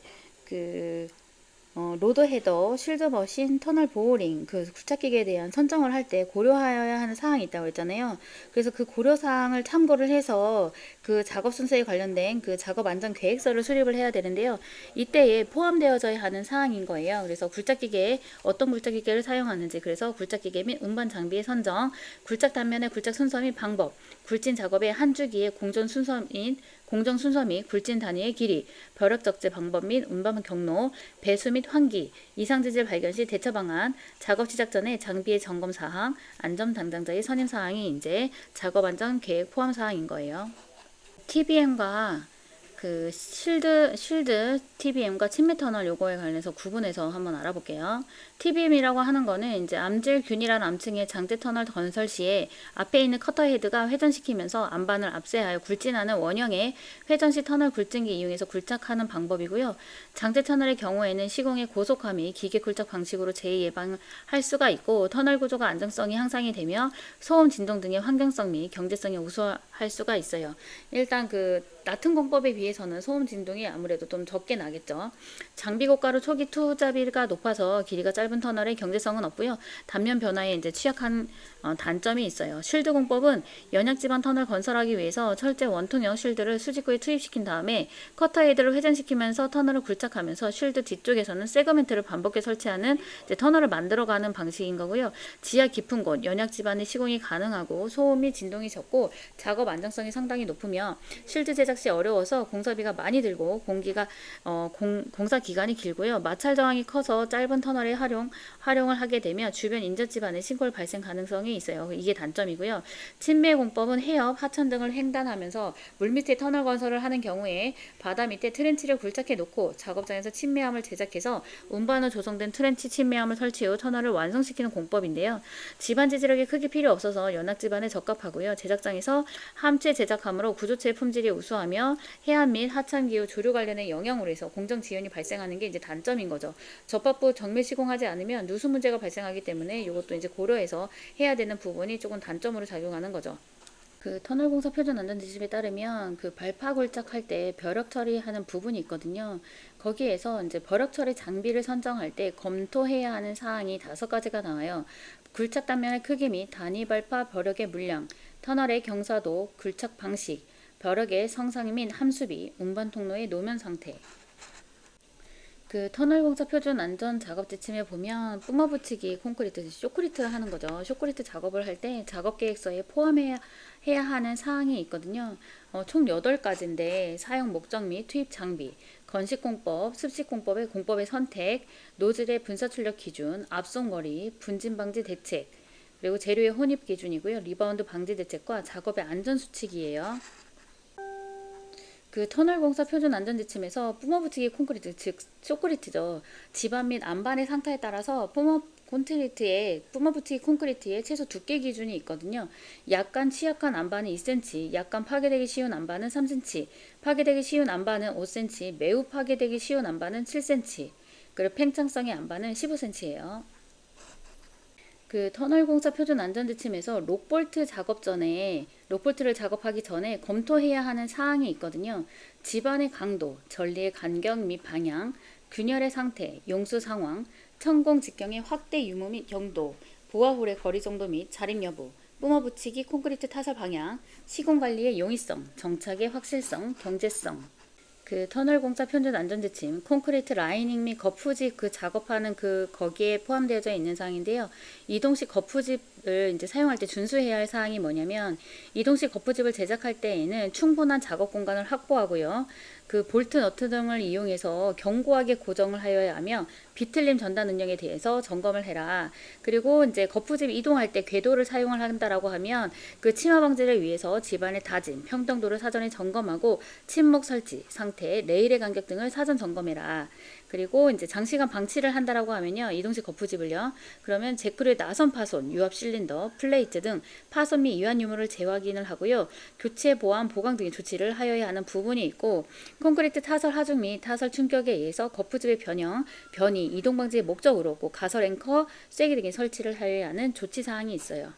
로드 헤더, 쉴드 머신, 터널 보호링, 그 굴착기계에 대한 선정을 할 때 고려하여야 하는 사항이 있다고 했잖아요. 그래서 그 고려사항을 참고를 해서 그 작업 순서에 관련된 그 작업 안전 계획서를 수립을 해야 되는데요. 이때에 포함되어져야 하는 사항인 거예요. 그래서 굴착기계에 어떤 굴착기계를 사용하는지, 그래서 굴착기계 및 운반 장비의 선정, 굴착 단면의 굴착 순서 및 방법, 굴진 작업의 한 주기의 공정 순서 및 굴진 단위의 길이, 벼락 적재 방법 및 운반 경로, 배수 및 환기, 이상 지질 발견 시 대처 방안, 작업 시작 전에 장비의 점검 사항, 안전 담당자의 선임 사항이 이제 작업 안전 계획 포함 사항인 거예요. TBM과 그 쉴드 TBM과 침매 터널 요거에 관련해서 구분해서 한번 알아볼게요. TBM이라고 하는 거는 이제 암질균이라는 암층의 장대 터널 건설 시에 앞에 있는 커터 헤드가 회전시키면서 안반을 압세하여 굴진하는 원형의 회전시 터널 굴진기 이용해서 굴착하는 방법이고요. 장대 터널의 경우에는 시공의 고속함이 기계 굴착 방식으로 재예방할 수가 있고, 터널 구조가 안정성이 향상이 되며 소음 진동 등의 환경성 및 경제성이 우수할 수가 있어요. 일단 낮은 공법에 비해서는 소음 진동이 아무래도 좀 적게 나겠죠. 장비 고가로 초기 투자비가 높아서 길이가 짧은 터널의 경제성은 없고요. 단면 변화에 이제 취약한 단점이 있어요. 쉴드 공법은 연약 지반 터널 건설하기 위해서 철제 원통형 쉴드를 수직구에 투입시킨 다음에 커터 헤드를 회전시키면서 터널을 굴착하면서 쉴드 뒤쪽에서는 세그멘트를 반복해 설치하는 이제 터널을 만들어가는 방식인 거고요. 지하 깊은 곳, 연약 지반의 시공이 가능하고 소음이 진동이 적고 작업 안정성이 상당히 높으며 쉴드 제작 시 어려워서 공사비가 많이 들고 공사 기간이 길고요. 마찰 저항이 커서 짧은 터널에 활용을 하게 되면 주변 인접 지반에 신고를 발생 가능성이 있어요. 이게 단점이고요. 침매 공법은 해협, 하천 등을 횡단하면서 물밑에 터널 건설을 하는 경우에 바다 밑에 트렌치를 굴착해 놓고 작업장에서 침매함을 제작해서 운반 후 조성된 트렌치 침매함을 설치 후 터널을 완성시키는 공법인데요. 지반 지지력이 크게 필요 없어서 연악 지반에 적합하고요. 제작장에서 함체 제작함으로 구조체의 품질이 우수하며 해안 및 하천 기후 조류 관련의 영향으로 해서 공정 지연이 발생하는 게 이제 단점인 거죠. 접합부 정밀 시공하지 않으면 누수 문제가 발생하기 때문에 이것도 이제 고려해서 해야 되는 부분이 조금 단점으로 작용하는 거죠. 터널 공사 표준 안전 지침에 따르면 발파 굴착할 때 벼락 처리하는 부분이 있거든요. 거기에서 이제 벼락 처리 장비를 선정할 때 검토해야 하는 사항이 5가지가 나와요. 굴착 단면의 크기 및 단위 발파 벼락의 물량, 터널의 경사도, 굴착 방식, 벼락의 성상 및 함수비, 운반 통로의 노면 상태. 터널 공사 표준 안전 작업 지침에 보면 뿜어 붙이기 콘크리트, 쇼크리트 하는 거죠. 쇼크리트 작업을 할 때 작업 계획서에 포함해야 하는 사항이 있거든요. 총 8가지인데 사용 목적 및 투입 장비, 건식 공법, 습식 공법의 선택, 노즐의 분사 출력 기준, 압송 거리, 분진 방지 대책, 그리고 재료의 혼입 기준이고요. 리바운드 방지 대책과 작업의 안전 수칙이에요. 터널 공사 표준 안전 지침에서 뿜어 붙이기 콘크리트, 즉 쇼크리트죠. 지반 및 안반의 상태에 따라서 뿜어 붙이기 콘크리트의 최소 두께 기준이 있거든요. 약간 취약한 안반은 2cm, 약간 파괴되기 쉬운 안반은 3cm, 파괴되기 쉬운 안반은 5cm, 매우 파괴되기 쉬운 안반은 7cm, 그리고 팽창성의 안반은 15cm예요. 터널 공사 표준 안전 지침에서 록볼트를 작업하기 전에 검토해야 하는 사항이 있거든요. 지반의 강도, 전리의 간격 및 방향, 균열의 상태, 용수 상황, 천공 직경의 확대 유무 및 경도, 보아홀의 거리 정도 및 자립 여부, 뿜어 붙이기 콘크리트 타설 방향, 시공 관리의 용이성, 정착의 확실성, 경제성. 터널 공사 표준 안전 지침, 콘크리트 라이닝 및 거푸집 작업하는 거기에 포함되어 있는 사항인데요. 이동식 거푸집을 이제 사용할 때 준수해야 할 사항이 뭐냐면, 이동식 거푸집을 제작할 때에는 충분한 작업 공간을 확보하고요. 볼트, 너트 등을 이용해서 견고하게 고정을 하여야 하며 비틀림 전단 운영에 대해서 점검을 해라. 그리고 이제 거푸집 이동할 때 궤도를 사용을 한다라고 하면 침하 방지를 위해서 집안의 다짐, 평등도를 사전에 점검하고 침목 설치 상태, 레일의 간격 등을 사전 점검해라. 그리고 이제 장시간 방치를 한다라고 하면요, 이동식 거푸집을요. 그러면 잭프로의 나선 파손, 유압 실린더, 플레이트 등 파손 및 이완 유무를 재확인을 하고요. 교체, 보완, 보강 등의 조치를 하여야 하는 부분이 있고, 콘크리트 타설 하중 및 타설 충격에 의해서 거푸집의 변이, 이동 방지의 목적으로 가설 앵커, 쐐기 등의 설치를 하여야 하는 조치 사항이 있어요.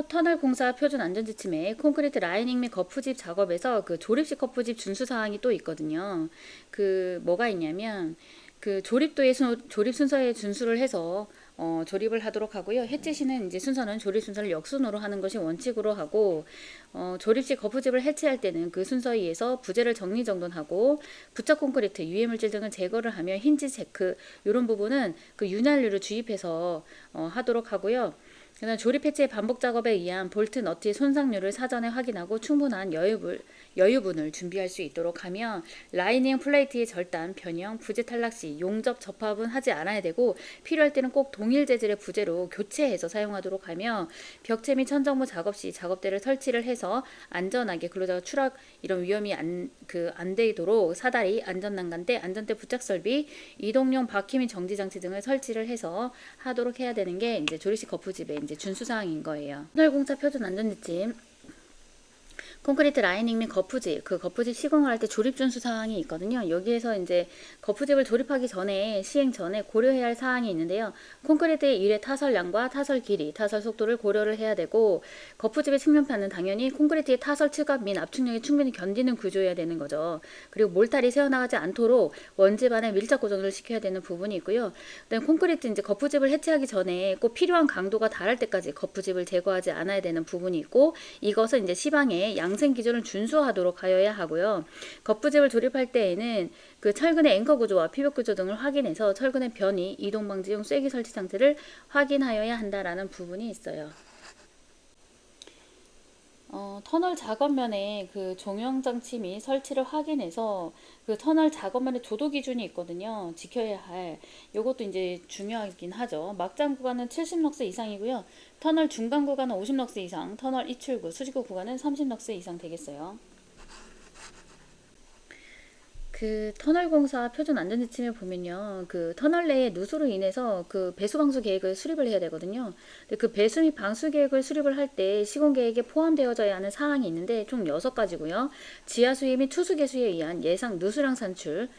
터널 공사 표준 안전지침에 콘크리트 라이닝 및 거푸집 작업에서 그 조립식 거푸집 준수 사항이 또 있거든요. 뭐가 있냐면 조립 순서에 준수를 해서 조립을 하도록 하고요. 해체 시는 이제 순서는 조립 순서를 역순으로 하는 것이 원칙으로 하고, 조립식 거푸집을 해체할 때는 그 순서에 의해서 부재를 정리정돈하고 부착 콘크리트, 유해물질 등을 제거를 하며 힌지 체크 이런 부분은 그 윤활유를 주입해서 하도록 하고요. 그다음 조립 해체 반복 작업에 의한 볼트 너트의 손상률을 사전에 확인하고 충분한 여유분을 준비할 수 있도록 하며, 라이닝 플레이트의 절단, 변형, 부재 탈락 시 용접 접합은 하지 않아야 되고 필요할 때는 꼭 동일 재질의 부재로 교체해서 사용하도록 하며, 벽체 및 천정부 작업 시 작업대를 설치를 해서 안전하게 근로자가 추락 이런 위험이 안 되도록 사다리, 안전난간대, 안전대 부착 설비, 이동용 바퀴 및 정지 장치 등을 설치를 해서 하도록 해야 되는 게 이제 조립식 거푸집의 이제 준수 사항인 거예요. 터널공사 표준 안전지침 콘크리트 라이닝 및 거푸집, 거푸집 시공을 할 때 조립 준수 사항이 있거든요. 여기에서 이제 거푸집을 조립하기 전에, 시행 전에 고려해야 할 사항이 있는데요. 콘크리트의 일회 타설량과 타설 길이, 타설 속도를 고려를 해야 되고, 거푸집의 측면판은 당연히 콘크리트의 타설 측압 및 압축력이 충분히 견디는 구조여야 되는 거죠. 그리고 몰탈이 새어나가지 않도록 원집안에 밀착 고정을 시켜야 되는 부분이 있고요. 그다음에 콘크리트 이제 거푸집을 해체하기 전에 꼭 필요한 강도가 달할 때까지 거푸집을 제거하지 않아야 되는 부분이 있고, 이것은 이제 시방에 양생 기준을 준수하도록 하여야 하고요. 거푸집을 조립할 때에는 그 철근의 앵커 구조와 피벽 구조 등을 확인해서 철근의 변이, 이동 방지용 쐐기 설치 상태를 확인하여야 한다라는 부분이 있어요. 터널 작업면에 그 종용 장치 및 설치를 확인해서 그 터널 작업면에 조도 기준이 있거든요. 지켜야 할. 요것도 이제 중요하긴 하죠. 막장 구간은 70럭스 이상이고요. 터널 중간 구간은 50럭스 이상, 터널 이출구, 수직구 구간은 30럭스 이상 되겠어요. 터널 공사 표준 안전지침에 보면요. 터널 내에 누수로 인해서 배수 방수 계획을 수립을 해야 되거든요. 근데 배수 및 방수 계획을 수립을 할 때 시공 계획에 포함되어져야 하는 사항이 있는데 총 6가지고요. 지하 수위 및 투수 개수에 의한 예상 누수량 산출,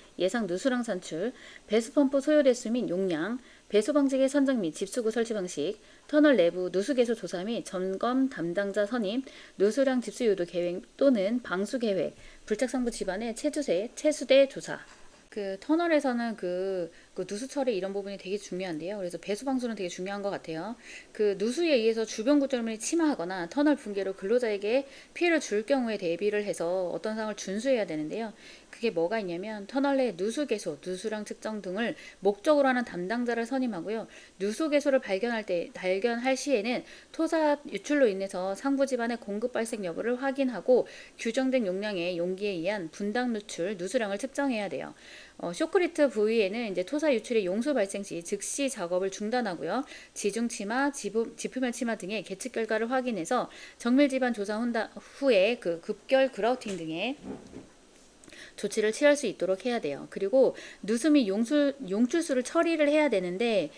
배수 펌프 소요 대수 및 용량, 배수 방지계 선정 및 집수구 설치 방식, 터널 내부 누수 개수 조사 및 점검 담당자 선임, 누수량 집수 유도 계획 또는 방수 계획, 불착상부 집안의 체수대 조사. 터널에서는 누수 처리 이런 부분이 되게 중요한데요. 그래서 배수 방수는 되게 중요한 것 같아요. 누수에 의해서 주변 구조물이 침하하거나 터널 붕괴로 근로자에게 피해를 줄 경우에 대비를 해서 어떤 사항을 준수해야 되는데요. 그게 뭐가 있냐면 터널 내 누수 개소, 누수량 측정 등을 목적으로 하는 담당자를 선임하고요. 누수 개소를 발견할 시에는 토사 유출로 인해서 상부 집안의 공급 발생 여부를 확인하고 규정된 용량의 용기에 의한 분당 누출, 누수량을 측정해야 돼요. 쇼크리트 부위에는 이제 토사 유출의 용수 발생 시 즉시 작업을 중단하고요. 지중 치마, 지표면 치마 등의 계측 결과를 확인해서 정밀 지반 조사 후에 급결 그라우팅 등의 조치를 취할 수 있도록 해야 돼요. 그리고 누수 및 용출수를 처리를 해야 되는데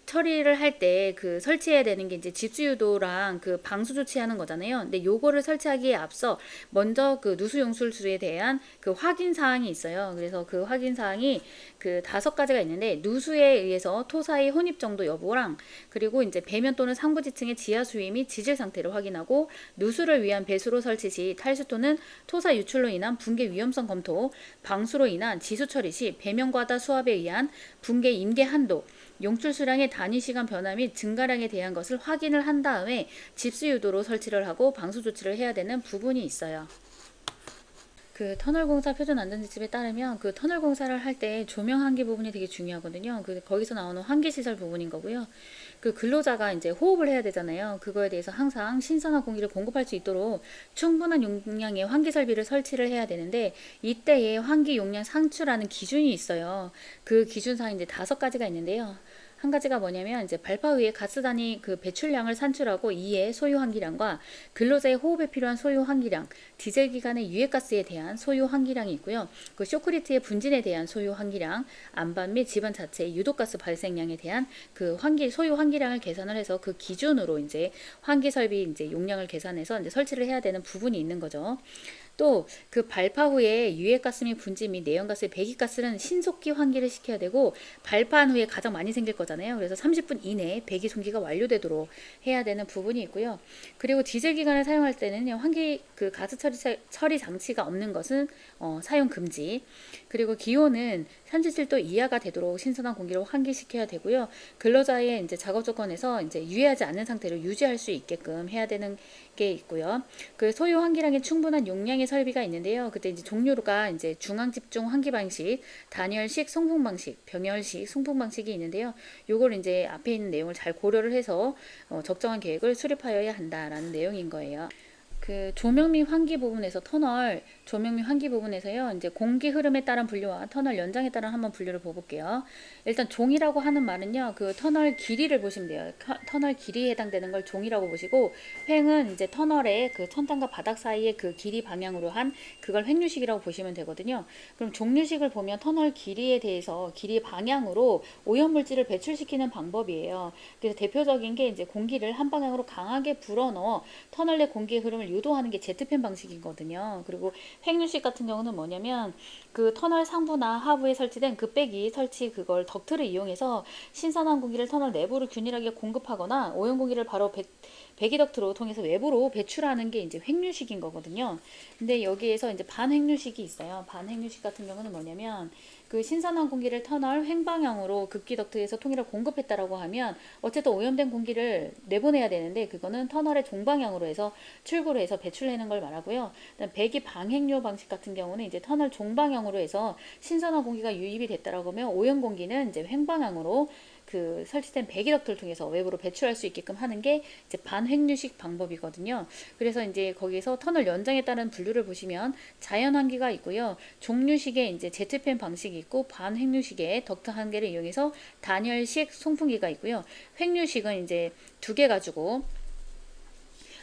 처리를 할 때 설치해야 되는 게 이제 집수유도랑 방수 조치하는 거잖아요. 근데 요거를 설치하기에 앞서 먼저 누수 용출수에 대한 확인 사항이 있어요. 그래서 확인 사항이 5가지가 있는데, 누수에 의해서 토사의 혼입 정도 여부랑, 그리고 이제 배면 또는 상부 지층의 지하 수위 및 지질 상태를 확인하고, 누수를 위한 배수로 설치 시 탈수 또는 토사 유출로 인한 붕괴 위험성 검토, 방수로 인한 지수 처리 시 배면 과다 수압에 의한 붕괴 임계 한도, 용출 수량의 단위 시간 변화 및 증가량에 대한 것을 확인을 한 다음에 집수 유도로 설치를 하고 방수 조치를 해야 되는 부분이 있어요. 터널 공사 표준 안전지침에 따르면 터널 공사를 할 때 조명 환기 부분이 되게 중요하거든요. 거기서 나오는 환기 시설 부분인 거고요. 근로자가 이제 호흡을 해야 되잖아요. 그거에 대해서 항상 신선한 공기를 공급할 수 있도록 충분한 용량의 환기 설비를 설치를 해야 되는데, 이때의 환기 용량 상추라는 기준이 있어요. 기준사항이 이제 5가지가 있는데요. 한 가지가 뭐냐면 이제 발파 위에 가스 단위 배출량을 산출하고, 이에 소유 환기량과 근로자의 호흡에 필요한 소유 환기량, 디젤 기관의 유해가스에 대한 소유 환기량이 있고요. 쇼크리트의 분진에 대한 소유 환기량, 안반 및 집안 자체의 유독가스 발생량에 대한 소유 환기량을 계산을 해서 기준으로 이제 환기 설비 이제 용량을 계산해서 이제 설치를 해야 되는 부분이 있는 거죠. 또 그 발파 후에 유해가스 및 분지 및 내연가스의 배기가스는 신속히 환기를 시켜야 되고, 발파한 후에 가장 많이 생길 거잖아요. 그래서 30분 이내에 배기 손기가 완료되도록 해야 되는 부분이 있고요. 그리고 디젤 기관을 사용할 때는요, 환기 그 가스 처리 장치가 없는 것은 사용 금지. 그리고 기온은 37도 이하가 되도록 신선한 공기를 환기시켜야 되고요. 근로자의 이제 작업 조건에서 이제 유해하지 않는 상태로 유지할 수 있게끔 해야 되는 게 있고요. 그 소요 환기량에 충분한 용량의 설비가 있는데요. 그때 이제 종류가 이제 중앙 집중 환기 방식, 단열식 송풍 방식, 병열식 송풍 방식이 있는데요. 요걸 이제 앞에 있는 내용을 잘 고려를 해서 적정한 계획을 수립하여야 한다라는 내용인 거예요. 그 조명 및 환기 부분에서 터널 조명 및 환기 부분에서요, 이제 공기 흐름에 따른 분류와 터널 연장에 따른 한번 분류를 보볼게요. 일단 종이라고 하는 말은요, 그 터널 길이를 보시면 돼요. 터널 길이에 해당되는 걸 종이라고 보시고, 횡은 이제 터널의 그 천장과 바닥 사이의 그 길이 방향으로 한 그걸 횡류식이라고 보시면 되거든요. 그럼 종류식을 보면 터널 길이에 대해서 길이 방향으로 오염물질을 배출시키는 방법이에요. 그래서 대표적인 게 이제 공기를 한 방향으로 강하게 불어넣어 터널 내 공기의 흐름을 유도하는 게 제트팬 방식이거든요. 그리고 횡류식 같은 경우는 뭐냐면 그 터널 상부나 하부에 설치된 급배기 설치 그걸 덕트를 이용해서 신선한 공기를 터널 내부로 균일하게 공급하거나 오염 공기를 바로 배기 덕트로 통해서 외부로 배출하는 게 이제 횡류식인 거거든요. 근데 여기에서 이제 반횡류식이 있어요. 반횡류식 같은 경우는 뭐냐면 그 신선한 공기를 터널 횡방향으로 급기 덕트에서 통일을 공급했다라고 하면 어쨌든 오염된 공기를 내보내야 되는데, 그거는 터널의 종방향으로 해서 출구로 해서 배출하는 걸 말하고요. 배기 방행료 방식 같은 경우는 이제 터널 종방향으로 해서 신선한 공기가 유입이 됐다라고 하면 오염 공기는 이제 횡방향으로 그 설치된 배기 덕트를 통해서 외부로 배출할 수 있게끔 하는 게 이제 반횡류식 방법이거든요. 그래서 이제 거기서 터널 연장에 따른 분류를 보시면 자연 환기가 있고요. 종류식의 이제 제트팬 방식이 있고, 반횡류식의 덕트 한 개를 이용해서 단열식 송풍기가 있고요. 횡류식은 이제 두 개 가지고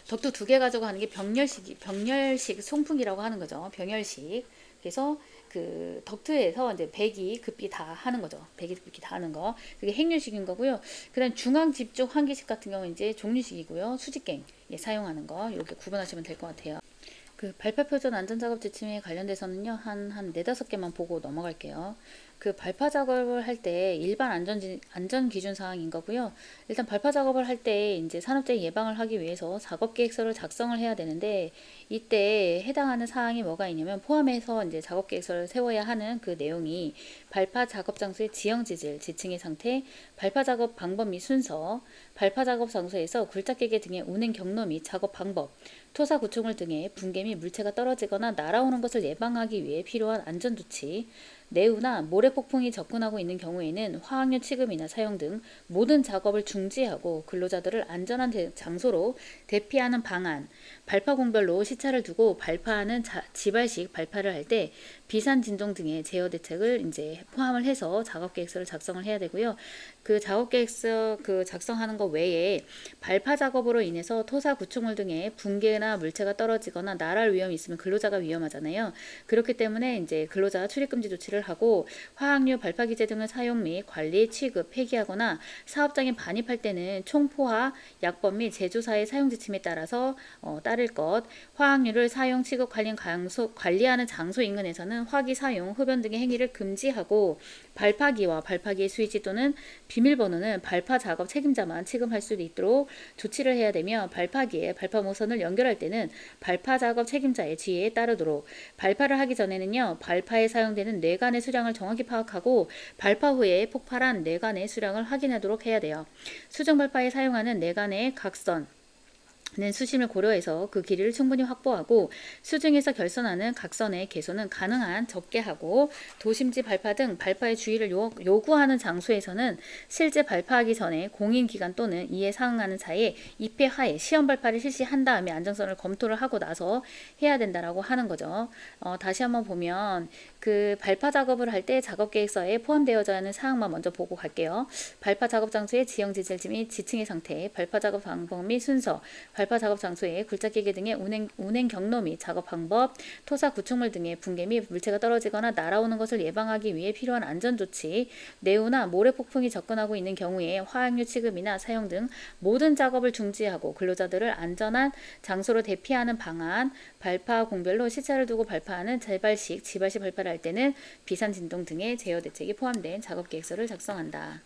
덕트 두 개 가지고 하는 게 병렬식 송풍기라고 하는 거죠. 병열식. 그래서 그 덕트에서 이제 배기 급기 다 하는 거죠. 배기 급기 다 하는 거. 그게 행류식인 거고요. 그다음 중앙 집중 환기식 같은 경우는 이제 종류식이고요. 수직갱 사용하는 거. 이렇게 구분하시면 될 것 같아요. 그 발파 표준 안전작업 지침에 관련돼서는요, 한 네다섯 개만 보고 넘어갈게요. 그 발파 작업을 할 때 일반 안전 기준 사항인 거고요. 일단 발파 작업을 할 때 이제 산업재해 예방을 하기 위해서 작업 계획서를 작성을 해야 되는데, 이때 해당하는 사항이 뭐가 있냐면 포함해서 이제 작업 계획서를 세워야 하는 그 내용이 발파 작업 장소의 지형 지질, 지층의 상태, 발파 작업 방법 및 순서, 발파 작업 장소에서 굴착계계 등의 운행 경로 및 작업 방법, 토사 구충물 등의 붕괴 및 물체가 떨어지거나 날아오는 것을 예방하기 위해 필요한 안전조치, 내우나 모래폭풍이 접근하고 있는 경우에는 화학류 취급이나 사용 등 모든 작업을 중지하고 근로자들을 안전한 장소로 대피하는 방안, 발파 공별로 시차를 두고 발파하는 지발식 발파를 할 때 비산 진동 등의 제어 대책을 이제 포함을 해서 작업 계획서를 작성을 해야 되고요. 그 작업 계획서 그 작성하는 것 외에 발파 작업으로 인해서 토사 구충물 등의 붕괴나 물체가 떨어지거나 날아올 위험이 있으면 근로자가 위험하잖아요. 그렇기 때문에 이제 근로자 출입 금지 조치를 하고, 화학류 발파 기제 등을 사용 및 관리, 취급, 폐기하거나 사업장에 반입할 때는 총포화, 약법 및 제조사의 사용 지침에 따라서 따를 것, 화학류를 사용, 취급, 관리하는 장소 인근에서는 화기 사용, 흡연 등의 행위를 금지하고, 발파기와 발파기의 스위치 또는 비밀번호는 발파 작업 책임자만 취급할 수 있도록 조치를 해야 되며, 발파기에 발파 모선을 연결할 때는 발파 작업 책임자의 지휘에 따르도록, 발파를 하기 전에는요, 발파에 사용되는 뇌관의 수량을 정확히 파악하고 발파 후에 폭발한 뇌관의 수량을 확인하도록 해야 돼요. 수정 발파에 사용하는 뇌관의 각선 는 수심을 고려해서 그 길이를 충분히 확보하고, 수중에서 결선하는 각선의 개소는 가능한 적게 하고, 도심지 발파 등 발파의 주의를 요구하는 장소에서는 실제 발파하기 전에 공인기관 또는 이에 상응하는 자의 입회 하에 시험 발파를 실시한 다음에 안정성을 검토를 하고 나서 해야 된다라고 하는 거죠. 다시 한번 보면 그 발파 작업을 할 때 작업 계획서에 포함되어져 있는 사항만 먼저 보고 갈게요. 발파 작업 장소의 지형 지질 및 지층의 상태, 발파 작업 방법 및 순서, 발파 작업 장소에 굴착기계 등의 운행 경로 및 작업 방법, 토사 구축물 등의 붕괴 및 물체가 떨어지거나 날아오는 것을 예방하기 위해 필요한 안전조치, 뇌우나 모래폭풍이 접근하고 있는 경우에 화학류 취급이나 사용 등 모든 작업을 중지하고 근로자들을 안전한 장소로 대피하는 방안, 발파 공별로 시차를 두고 발파하는 재발식, 지발식 발파를 할 때는 비산 진동 등의 제어 대책이 포함된 작업 계획서를 작성한다.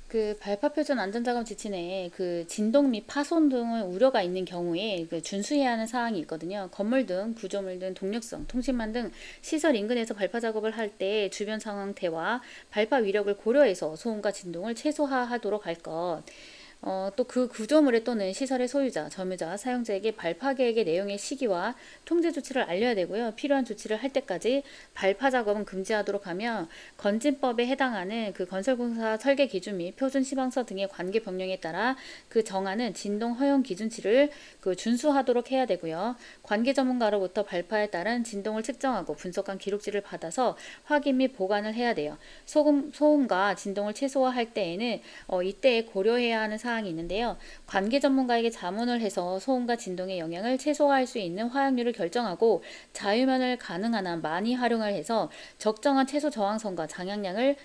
그 발파 표준 안전작업 지침 내에 그 진동 및 파손 등의 우려가 있는 경우에 그 준수해야 하는 사항이 있거든요. 건물 등 구조물 등 동력성, 통신망 등 시설 인근에서 발파 작업을 할 때 주변 상황태와 발파 위력을 고려해서 소음과 진동을 최소화하도록 할 것. 또 그 구조물의 또는 시설의 소유자, 점유자, 사용자에게 발파 계획의 내용의 시기와 통제 조치를 알려야 되고요. 필요한 조치를 할 때까지 발파 작업은 금지하도록 하며 건진법에 해당하는 그 건설공사 설계 기준 및 표준 시방서 등의 관계 변경에 따라 그 정하는 진동 허용 기준치를 그 준수하도록 해야 되고요. 관계 전문가로부터 발파에 따른 진동을 측정하고 분석한 기록지를 받아서 확인 및 보관을 해야 돼요. 소음과 진동을 최소화할 때에는 이때에 고려해야 하는 사항이 있는데요. 관계 전문가에게 자문을 해서 소음과 진동의 영향을 최소화할 수 있는 화약률을 결정하고 자유면을 가능한 한 많이 활용을 해서 적정한 최소 저항선과 장향량을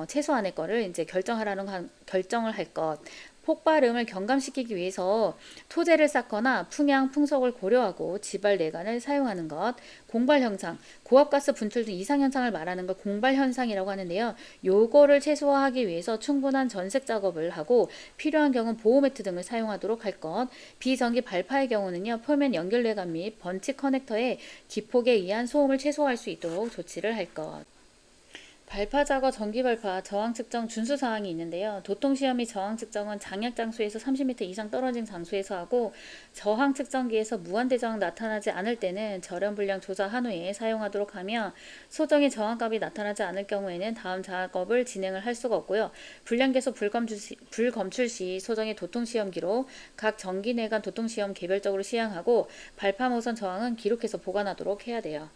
최소한의 거를 이제 결정을 할 것. 폭발음을 경감시키기 위해서 토재를 쌓거나 풍향, 풍속을 고려하고 지발 내관을 사용하는 것, 공발 현상, 고압가스 분출 등 이상 현상을 말하는 걸 공발 현상이라고 하는데요. 요거를 최소화하기 위해서 충분한 전색 작업을 하고 필요한 경우는 보호 매트 등을 사용하도록 할 것, 비전기 발파의 경우는요. 표면 연결 내관 및 번치 커넥터의 기폭에 의한 소음을 최소화할 수 있도록 조치를 할 것. 발파 작업 전기 발파 저항 측정 준수 사항이 있는데요. 도통 시험 및 저항 측정은 장약 장소에서 30m 이상 떨어진 장소에서 하고 저항 측정기에서 무한대 저항 나타나지 않을 때는 절연 분량 조사한 후에 사용하도록 하며 소정의 저항값이 나타나지 않을 경우에는 다음 작업을 진행을 할 수가 없고요. 분량계소 불검출 시 소정의 도통 시험기로 각 전기 내관 도통 시험 개별적으로 시행하고 발파 모선 저항은 기록해서 보관하도록 해야 돼요.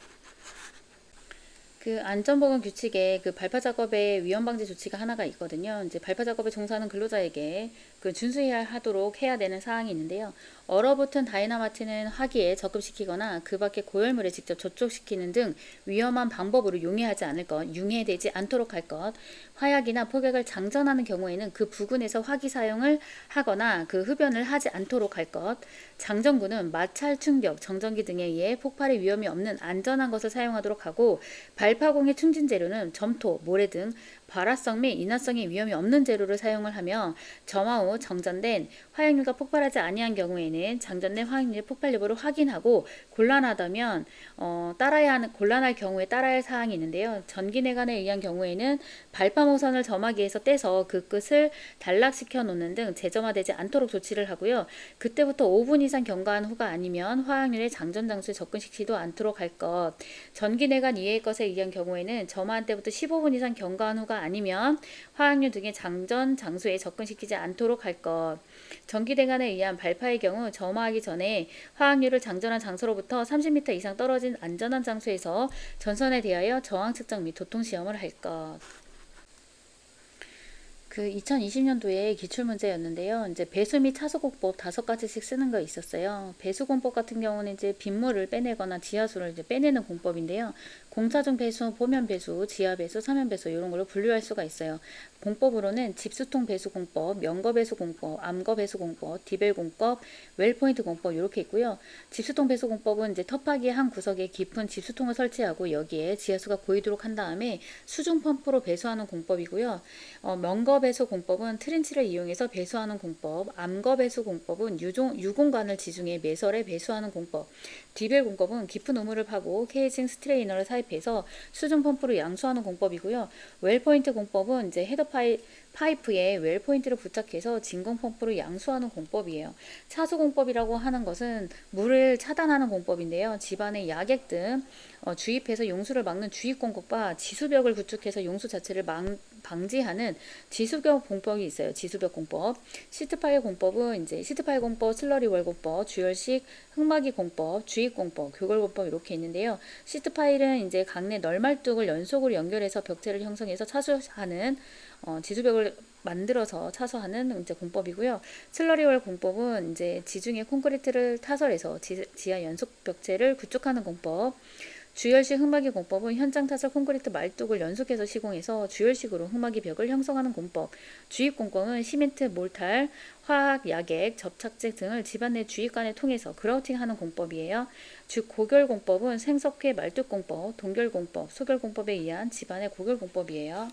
그 안전보건 규칙에 그 발파 작업의 위험 방지 조치가 하나가 있거든요. 이제 발파 작업에 종사하는 근로자에게 그 준수해야 하도록 해야 되는 사항이 있는데요. 얼어붙은 다이나마트는 화기에 접근시키거나 그 밖에 고열물에 직접 접촉시키는 등 위험한 방법으로 용해하지 않을 것, 융해되지 않도록 할 것, 화약이나 포격을 장전하는 경우에는 그 부근에서 화기 사용을 하거나 그 흡연을 하지 않도록 할 것, 장전구는 마찰, 충격, 정전기 등에 의해 폭발의 위험이 없는 안전한 것을 사용하도록 하고 발파공의 충진 재료는 점토, 모래 등 발화성 및 인화성의 위험이 없는 재료를 사용을 하며 점화 후 정전된 화약류가 폭발하지 아니한 경우에는 장전된 화약류의 폭발 여부를 확인하고 곤란하다면 곤란할 경우에 따라야 할 사항이 있는데요. 전기내관에 의한 경우에는 발파 모선을 점화기에서 떼서 그 끝을 단락시켜 놓는 등 재점화되지 않도록 조치를 하고요. 그때부터 5분 이상 경과한 후가 아니면 화약률의 장전 장소에 접근시키지도 않도록 할 것. 전기내관 이외의 것에 의한 경우에는 점화한 때부터 15분 이상 경과한 후가 아니면 화학류 등의 장전 장소에 접근시키지 않도록 할 것. 전기내관에 의한 발파의 경우 점화하기 전에 화학류를 장전한 장소로부터 30m 이상 떨어진 안전한 장소에서 전선에 대하여 저항 측정 및 도통 시험을 할 것. 그 2020년도에 기출문제였는데요. 이제 배수 및 차수공법 5가지씩 쓰는 거 있었어요. 배수공법 같은 경우는 이제 빗물을 빼내거나 지하수를 이제 빼내는 공법인데요. 공사 중 배수, 보면 배수, 지하 배수, 서면 배수 이런 걸로 분류할 수가 있어요. 공법으로는 집수통 배수 공법, 연거 배수 공법, 암거 배수 공법, 디벨 공법, 웰포인트 공법 이렇게 있고요. 집수통 배수 공법은 이제 텃밭이 한 구석에 깊은 집수통을 설치하고 여기에 지하수가 고이도록 한 다음에 수중 펌프로 배수하는 공법이고요. 명거 배수 공법은 트렌치를 이용해서 배수하는 공법, 암거 배수 공법은 유공관을 지중해 매설에 배수하는 공법, 디벨 공법은 깊은 우물을 파고 케이징 스트레이너를 사입해서 수중 펌프로 양수하는 공법이고요. 웰포인트 공법은 이제 파이프에 웰포인트를 부착해서 진공 펌프로 양수하는 공법이에요. 차수 공법이라고 하는 것은 물을 차단하는 공법인데요. 집안에 야객 등 주입해서 용수를 막는 주입 공법과 지수벽을 구축해서 용수 자체를 방지하는 지수벽 공법이 있어요. 지수벽 공법. 시트파일 공법은 이제 시트파일 공법, 슬러리월 공법, 주열식 흙막이 공법, 주입 공법, 교걸 공법 이렇게 있는데요. 시트파일은 이제 강내 널말뚝을 연속으로 연결해서 벽체를 형성해서 차수하는 지주벽을 만들어서 차서 하는 이제 공법이고요. 슬러리월 공법은 이제 지중해 콘크리트를 타설해서 지하 연속 벽체를 구축하는 공법. 주열식 흙막이 공법은 현장 타설 콘크리트 말뚝을 연속해서 시공해서 주열식으로 흙막이 벽을 형성하는 공법. 주입 공법은 시멘트, 몰탈, 화학, 약액, 접착제 등을 집안 내 주입관에 통해서 그라우팅하는 공법이에요. 즉 고결 공법은 생석회 말뚝 공법, 동결 공법, 소결 공법에 의한 집안의 고결 공법이에요.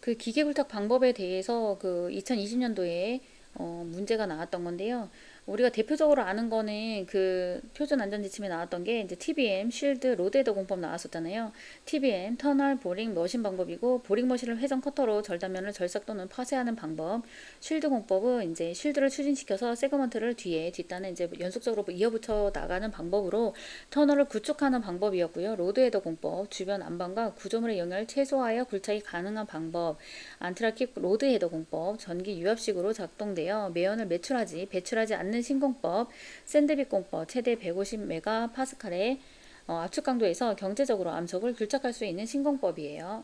그 기계굴탁 방법에 대해서 그 2020년도에 문제가 나왔던 건데요. 우리가 대표적으로 아는 거는 그 표준 안전지침에 나왔던 게 이제 TBM, 쉴드, 로드헤더 공법 나왔었잖아요. TBM, 터널 보링 머신 방법이고, 보링 머신을 회전 커터로 절단면을 절삭 또는 파쇄하는 방법. 쉴드 공법은 이제 쉴드를 추진시켜서 세그먼트를 뒷단에 이제 연속적으로 이어붙여 나가는 방법으로 터널을 구축하는 방법이었고요. 로드헤더 공법, 주변 안방과 구조물의 영향을 최소화하여 굴착이 가능한 방법. 안트라킥 로드헤더 공법, 전기 유압식으로 작동되어 매연을 배출하지 않는 신공법. 샌드빅 공법, 최대 150메가파스칼의 압축 강도에서 경제적으로 암석을 굴착할 수 있는 신공법이에요.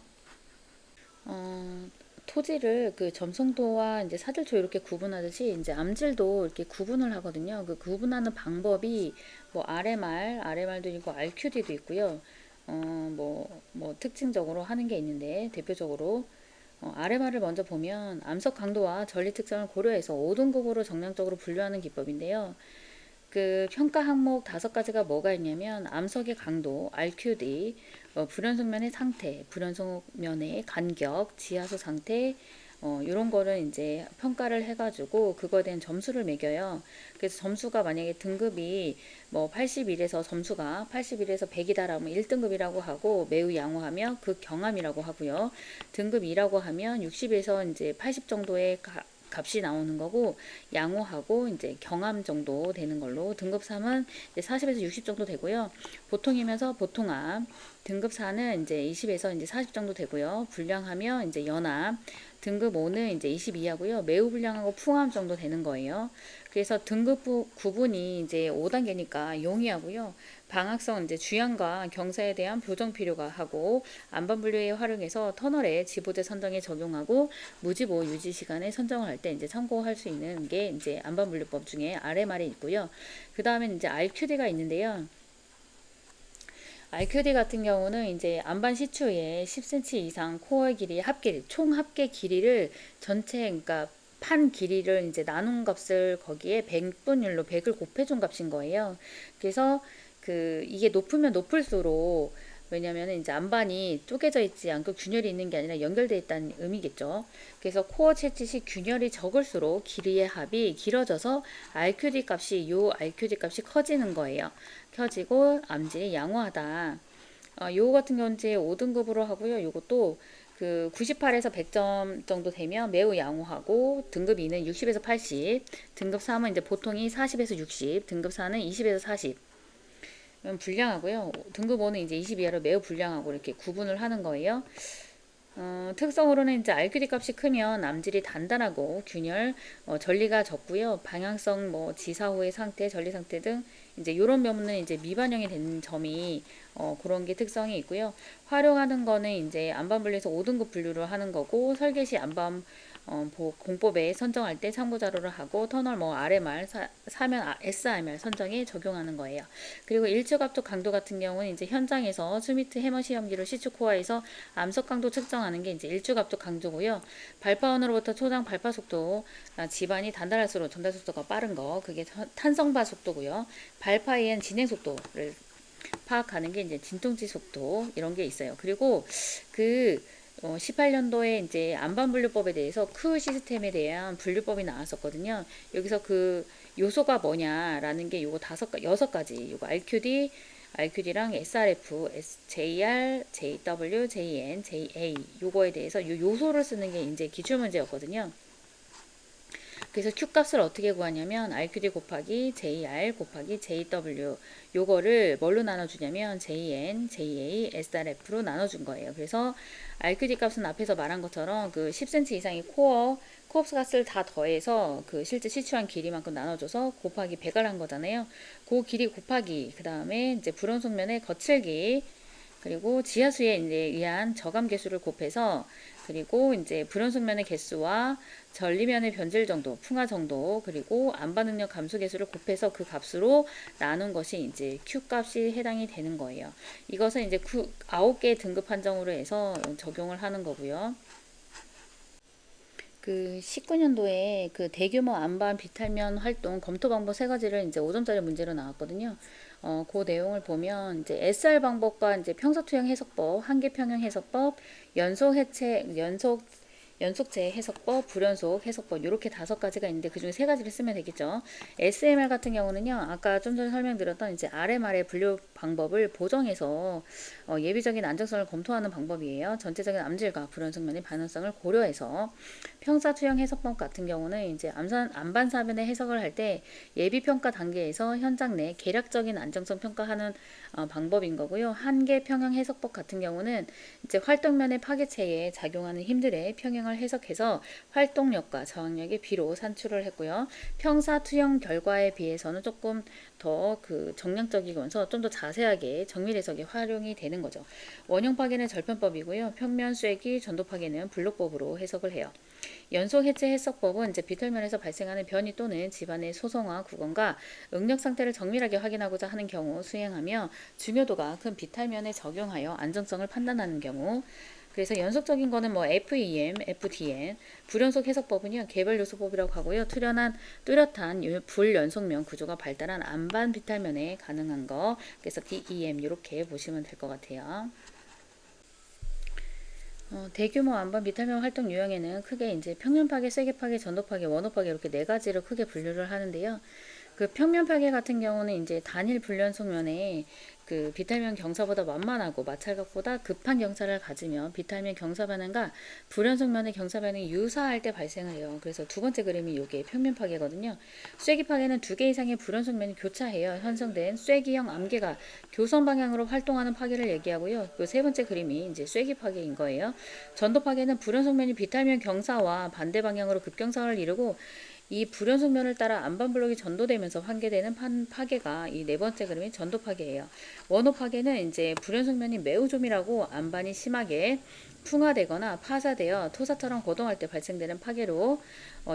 토지를 그 점성도와 이제 사들초 이렇게 구분하듯이 이제 암질도 이렇게 구분을 하거든요. 그 구분하는 방법이 뭐 RMR도 있고 RQD도 있고요. 뭐 특징적으로 하는 게 있는데 대표적으로 RMR을 먼저 보면 암석 강도와 전리 특성을 고려해서 5등급으로 정량적으로 분류하는 기법인데요. 그 평가 항목 5가지가 뭐가 있냐면 암석의 강도, RQD, 불연속면의 상태, 불연속면의 간격, 지하수 상태, 이런 거를 이제 평가를 해가지고 그거에 대한 점수를 매겨요. 그래서 점수가 만약에 등급이 뭐 81에서 점수가 81에서 100이다라면 1등급이라고 하고 매우 양호하면 극경함이라고 하고요. 등급 2라고 하면 60에서 이제 80 정도의 값이 나오는 거고, 양호하고 이제 경함 정도 되는 걸로. 등급 3은 이제 40에서 60 정도 되고요. 보통이면서 보통함. 등급 4는 이제 20에서 이제 40 정도 되고요. 불량하면 이제 연함. 등급 5는 이제 22하고요. 매우 불량하고 풍함 정도 되는 거예요. 그래서 등급 구분이 이제 5단계니까 용이하고요. 방학성 이제 주양과 경사에 대한 교정 필요가 하고, 안반 분류에 활용해서 터널의 지보제 선정에 적용하고, 무지보 유지 시간에 선정을 할 때 이제 참고할 수 있는 게 이제 안반 분류법 중에 RMR이 있고요. 그 다음에 이제 RQD가 있는데요. RQD 같은 경우는 이제 안반 시추의 10cm 이상 코어 길이 총 합계 길이를 전체, 그러니까 판 길이를 이제 나눈 값을 거기에 100분율로 100을 곱해준 값인 거예요. 그래서 그 이게 높으면 높을수록, 왜냐면 이제 안반이 쪼개져 있지 않고 균열이 있는 게 아니라 연결되어 있다는 의미겠죠. 그래서 코어 채짓이 균열이 적을수록 길이의 합이 길어져서 RQD 값이 커지는 거예요. 켜지고 암질이 양호하다. 요거 같은 경우는 이제 5등급으로 하고요. 요것도 그 98에서 100점 정도 되면 매우 양호하고, 등급 2는 60에서 80, 등급 3은 이제 보통이 40에서 60, 등급 4는 20에서 40. 불량하고요. 등급 5는 이제 20 이하로 매우 불량하고 이렇게 구분을 하는 거예요. 특성으로는 이제 RQD 값이 크면 암질이 단단하고 균열, 전리가 적고요. 방향성, 뭐 지사후의 상태, 전리 상태 등 이제 이런 면은 이제 미반영이 된 점이 그런 게 특성이 있고요. 활용하는 거는 이제 안반 분류에서 5등급 분류를 하는 거고, 설계 시 안반 공법에 선정할 때 참고 자료를 하고, 터널 뭐 RMR, 사면 SRMR 선정에 적용하는 거예요. 그리고 일축 압축 강도 같은 경우는 이제 현장에서 스미트 해머 시험기로 시축 코어에서 암석 강도 측정하는 게 이제 일축 압축 강도고요. 발파원으로부터 초장 발파 속도, 집안이 단단할수록 전달 속도가 빠른 거, 그게 탄성파 속도고요. 발파에 의한 진행 속도를 파악하는 게 이제 진통치 속도, 이런 게 있어요. 그리고 그 18년도에 이제 안반 분류법에 대해서 크 시스템에 대한 분류법이 나왔었거든요. 여기서 그 요소가 뭐냐라는 게 요거 6가지, 요거 RQD랑 SRF, JR, JW, JN, JA 요거에 대해서 요 요소를 쓰는 게 이제 기출 문제였거든요. 그래서 Q 값을 어떻게 구하냐면 RQD 곱하기 JR 곱하기 JW, 요거를 뭘로 나눠주냐면 JN, JA, SRF로 나눠준 거예요. 그래서 RQD 값은 앞에서 말한 것처럼 그 10cm 이상의 코업스 값을 다 더해서 그 실제 시추한 길이만큼 나눠줘서 곱하기 100을 한 거잖아요. 그 길이 곱하기, 그 다음에 이제 불연속면의 거칠기, 그리고 지하수에 이제 의한 저감 개수를 곱해서 그리고 이제 불연속면의 개수와 전리면의 변질 정도, 풍화 정도, 그리고 안반 능력 감소 개수를 곱해서 그 값으로 나눈 것이 이제 Q 값이 해당이 되는 거예요. 이것은 이제 9개 등급 판정으로 해서 적용을 하는 거고요. 그 19년도에 그 대규모 안반 비탈면 활동 검토 방법 세 가지를 이제 5점짜리 문제로 나왔거든요. 그 내용을 보면 이제 SR 방법과 이제 평서투영 해석법, 한계 평형 해석법, 연속체 해석법, 불연속 해석법 이렇게 5가지가 있는데 그중에 3가지를 쓰면 되겠죠. SMR 같은 경우는요. 아까 좀 전에 설명드렸던 이제 RMR의 분류 방법을 보정해서 예비적인 안정성을 검토하는 방법이에요. 전체적인 암질과 불연속면의 반응성을 고려해서 평사투영 해석법 같은 경우는 이제 안반사변의 해석을 할 때 예비평가 단계에서 현장 내 계략적인 안정성 평가하는 방법인 거고요. 한계 평형 해석법 같은 경우는 이제 활동면의 파괴체에 작용하는 힘들의 평형을 해석해서 활동력과 저항력의 비로 산출을 했고요. 평사투영 결과에 비해서는 조금 더 그 정량적이면서 좀 더 자세하게 정밀 해석에 활용이 되는 거죠. 원형 파괴는 절편법이고요. 평면 쐐기, 전도 파괴는 블록법으로 해석을 해요. 연속 해체 해석법은 이제 비틀면에서 발생하는 변이 또는 집안의 소성화 구건과 응력 상태를 정밀하게 확인하고자 하는 경우 수행하며 중요도가 큰 비탈면에 적용하여 안정성을 판단하는 경우. 그래서 연속적인 거는 뭐 FEM, FDN, 불연속 해석법은요 개별 요소법이라고 하고요. 뚜렷한 불연속면 구조가 발달한 안반 비탈면에 가능한 거. 그래서 DEM 이렇게 보시면 될 것 같아요. 대규모 안반 비탈면 활동 유형에는 크게 이제 평면 파괴, 쐐기 파괴, 전도 파괴, 원호 파괴 이렇게 4가지로 크게 분류를 하는데요. 그 평면 파괴 같은 경우는 이제 단일 불연속면에 그 비탈면 경사보다 만만하고 마찰각보다 급한 경사를 가지면 비탈면 경사 반응과 불연속면의 경사 반응이 유사할 때 발생을 해요. 그래서 두 번째 그림이 이게 평면 파괴거든요. 쐐기 파괴는 2개 이상의 불연속면이 교차해요. 형성된 쐐기형 암계가 교선 방향으로 활동하는 파괴를 얘기하고요. 그 세 번째 그림이 이제 쐐기 파괴인 거예요. 전도 파괴는 불연속면이 비탈면 경사와 반대 방향으로 급경사를 이루고 이 불연속면을 따라 안반블록이 전도되면서 환기되는 파괴가 이 4번째 그림이 전도 파괴예요. 원호 파괴는 이제 불연속면이 매우 조밀하고 안반이 심하게 풍화되거나 파사되어 토사처럼 거동할 때 발생되는 파괴로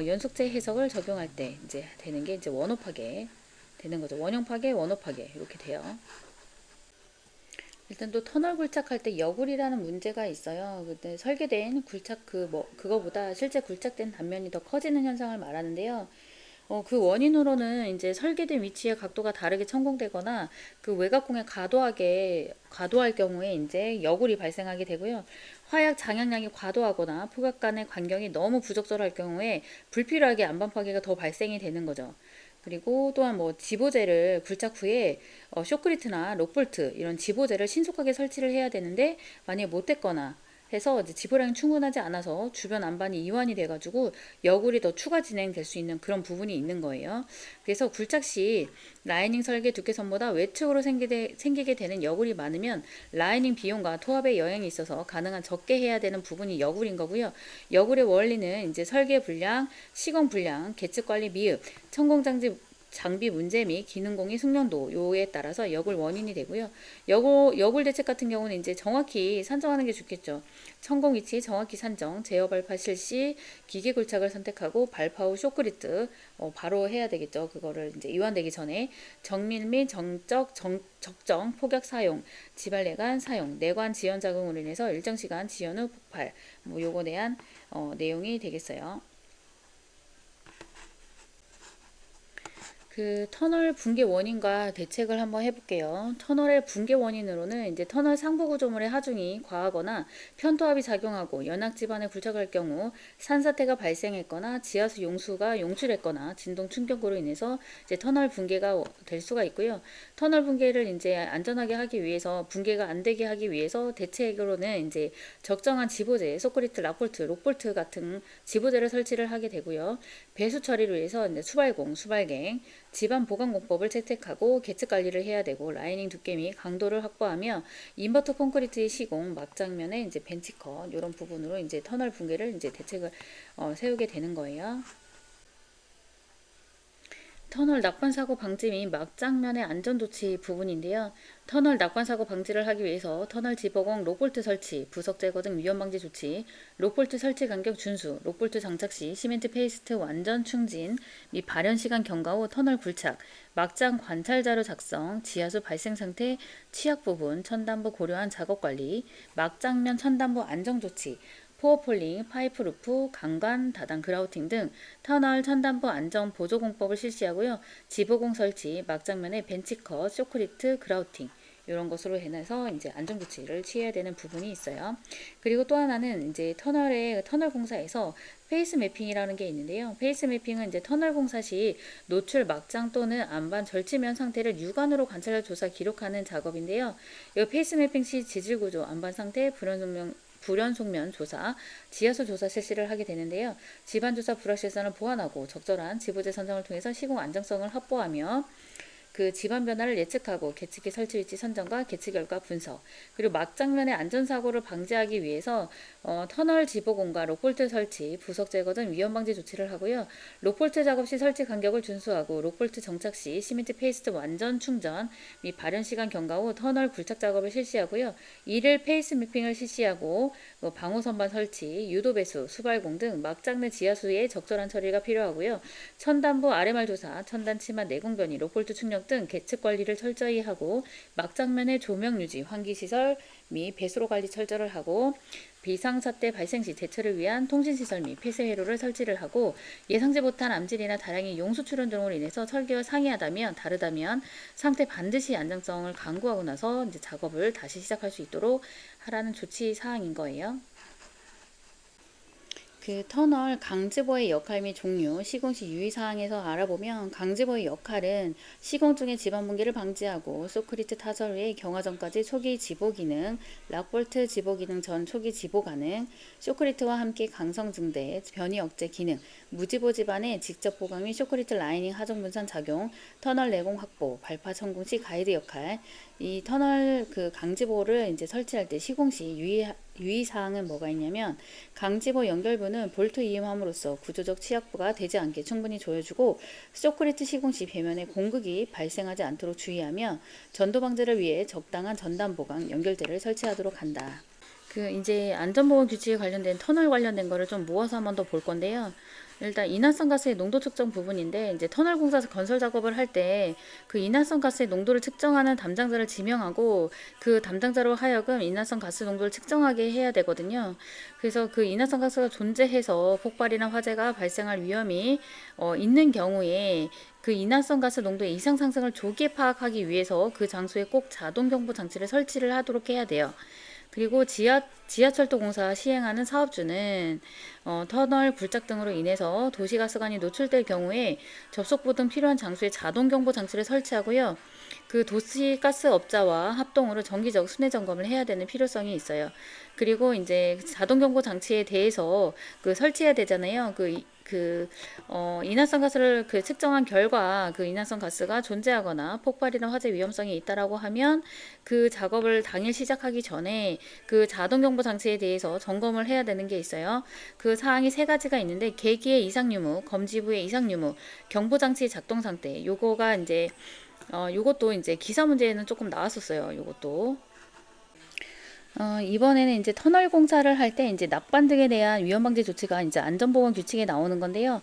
연속체 해석을 적용할 때 이제 되는 게 이제 원호 파괴 되는 거죠. 원형 파괴, 원호 파괴 이렇게 돼요. 일단 또 터널 굴착할 때 여굴이라는 문제가 있어요. 근데 설계된 굴착 그거보다 실제 굴착된 단면이 더 커지는 현상을 말하는데요. 그 원인으로는 이제 설계된 위치의 각도가 다르게 천공되거나 그 외곽공에 과도할 경우에 이제 여굴이 발생하게 되고요. 화약 장향량이 과도하거나 포각 간의 간격이 너무 부적절할 경우에 불필요하게 안반 파괴가 더 발생이 되는 거죠. 그리고 또한 뭐 지보재를 굴착 후에 쇼크리트나 록볼트 이런 지보재를 신속하게 설치를 해야 되는데 만약에 못했거나 해서 이제 지보량이 충분하지 않아서 주변 안반이 이완이 돼가지고 여굴이 더 추가 진행될 수 있는 그런 부분이 있는 거예요. 그래서 굴착 시 라이닝 설계 두께선보다 외측으로 생기게 되는 여굴이 많으면 라이닝 비용과 토합의 영향이 있어서 가능한 적게 해야 되는 부분이 여굴인 거고요. 여굴의 원리는 이제 설계 불량, 시공 불량, 계측 관리 미흡, 장비 문제 및 기능공의 숙련도 요에 따라서 여굴 원인이 되고요. 여굴 대책 같은 경우는 이제 정확히 산정하는 게 좋겠죠. 천공 위치 정확히 산정, 제어 발파 실시, 기계 굴착을 선택하고 발파 후 쇼크리트 바로 해야 되겠죠. 그거를 이제 이완되기 전에 정밀 및 적정 폭약 사용, 지발내관 사용, 내관 지연 작용으로 인해서 일정 시간 지연 후 폭발, 뭐 요거 대한 내용이 되겠어요. 그 터널 붕괴 원인과 대책을 한번 해볼게요. 터널의 붕괴 원인으로는 이제 터널 상부 구조물의 하중이 과하거나 편토합이 작용하고 연악 지반에 굴착할 경우 산사태가 발생했거나 지하수 용수가 용출했거나 진동 충격으로 인해서 이제 터널 붕괴가 될 수가 있고요. 터널 붕괴를 이제 안전하게 하기 위해서 붕괴가 안 되게 하기 위해서 대책으로는 이제 적정한 지보재, 소크리트, 락볼트, 록볼트 같은 지보재를 설치를 하게 되고요. 배수 처리를 위해서 이제 수발갱, 집안 보강공법을 채택하고 계측 관리를 해야 되고 라이닝 두께 및 강도를 확보하며 인버터 콘크리트의 시공, 막장면의 이제 벤치컷 이런 부분으로 이제 터널 붕괴를 이제 대책을 세우게 되는 거예요. 터널 낙관사고 방지 및 막장면의 안전조치 부분인데요. 터널 낙관사고 방지를 하기 위해서 터널 지버공 록볼트 설치, 부석 제거 등 위험방지 조치, 록볼트 설치 간격 준수, 록볼트 장착 시 시멘트 페이스트 완전 충진 및 발현 시간 경과 후 터널 굴착, 막장 관찰 자료 작성, 지하수 발생 상태 취약 부분 천단부 고려한 작업 관리, 막장면 천단부 안정 조치, 포어폴링, 파이프 루프, 강간, 다단 그라우팅 등 터널 천단부 안전 보조 공법을 실시하고요. 지보공 설치, 막장면에 벤치컷, 쇼크리트, 그라우팅 이런 것으로 해서 이제 안전 조치를 취해야 되는 부분이 있어요. 그리고 또 하나는 이제 터널 공사에서 페이스 매핑이라는 게 있는데요. 페이스 매핑은 이제 터널 공사 시 노출 막장 또는 안반 절치면 상태를 육안으로 관찰해 조사 기록하는 작업인데요. 이 페이스 매핑 시 지질 구조, 안반 상태, 불연 속면 조사, 지하수 조사 실시를 하게 되는데요. 집안 조사 불확실성을 보완하고 적절한 지부제 선정을 통해서 시공 안정성을 확보하며 그 집안 변화를 예측하고 계측기 설치 위치 선정과 계측 결과 분석, 그리고 막장면의 안전사고를 방지하기 위해서 터널 지보공과 록볼트 설치, 부석 제거 등 위험 방지 조치를 하고요. 록볼트 작업 시 설치 간격을 준수하고 록볼트 정착 시 시멘트 페이스트 완전 충전 및 발현 시간 경과 후 터널 굴착 작업을 실시하고요. 이를 페이스 매핑을 실시하고 방호 선반 설치, 유도 배수, 수발공 등 막장 내 지하수의 적절한 처리가 필요하고요. 천단부 RMR 조사, 천단 치마 내공 변이, 록볼트 충격 등 계측 관리를 철저히 하고 막장면의 조명 유지, 환기 시설 및 배수로 관리 철저를 하고 비상사태 발생 시 대처를 위한 통신시설 및 폐쇄 회로를 설치를 하고 예상치 못한 암질이나 다량의 용수 출현 등으로 인해서 설계와 상이하다면 다르다면 상태 반드시 안정성을 강구하고 나서 이제 작업을 다시 시작할 수 있도록 하라는 조치 사항인 거예요. 그 터널 강지보의 역할 및 종류, 시공 시 유의사항에서 알아보면 강지보의 역할은 시공 중에 집안 붕괴를 방지하고 소크리트 타설 후에 경화 전까지 초기 지보 기능, 락볼트 지보 기능 전 초기 지보 가능, 쇼크리트와 함께 강성 증대, 변이 억제 기능, 무지보 집안의 직접 보강 및 쇼크리트 라이닝 하정 분산 작용, 터널 내공 확보, 발파 성공 시 가이드 역할. 이 터널 그 강지보를 이제 설치할 때 시공 시 유의사항은 뭐가 있냐면 강지보 연결부는 볼트 이음함으로써 구조적 취약부가 되지 않게 충분히 조여주고 쇼크리트 시공 시 배면에 공극이 발생하지 않도록 주의하며 전도 방지를 위해 적당한 전단 보강 연결대를 설치하도록 한다. 그 이제 안전보건 규칙에 관련된 터널 관련된 거를 좀 모아서 한번 더 볼 건데요. 일단 이산성 가스의 농도 측정 부분인데 이제 터널 공사 건설 작업을 할 때 그 이산성 가스의 농도를 측정하는 담당자를 지명하고 그 담당자로 하여금 이산성 가스 농도를 측정하게 해야 되거든요. 그래서 그 이산성 가스가 존재해서 폭발이나 화재가 발생할 위험이 있는 경우에 그 이산성 가스 농도의 이상 상승을 조기에 파악하기 위해서 그 장소에 꼭 자동 경보 장치를 설치를 하도록 해야 돼요. 그리고 지하철도 공사 시행하는 사업주는 터널 굴착 등으로 인해서 도시가스관이 노출될 경우에 접속부 등 필요한 장소에 자동경보 장치를 설치하고요. 그 도시가스업자와 합동으로 정기적 순회 점검을 해야 되는 필요성이 있어요. 그리고 이제 자동경보 장치에 대해서 그 설치해야 되잖아요. 이산성 가스를 그 측정한 결과 그 이산성 가스가 존재하거나 폭발이나 화재 위험성이 있다라고 하면 그 작업을 당일 시작하기 전에 그 자동 경보 장치에 대해서 점검을 해야 되는 게 있어요. 그 사항이 세 가지가 있는데 계기의 이상 유무, 검지부의 이상 유무, 경보 장치의 작동 상태. 요거가 이제 요것도 이제 기사 문제에는 조금 나왔었어요. 요것도. 이번에는 이제 터널 공사를 할 때 이제 낙반 등에 대한 위험 방지 조치가 이제 안전보건 규칙에 나오는 건데요.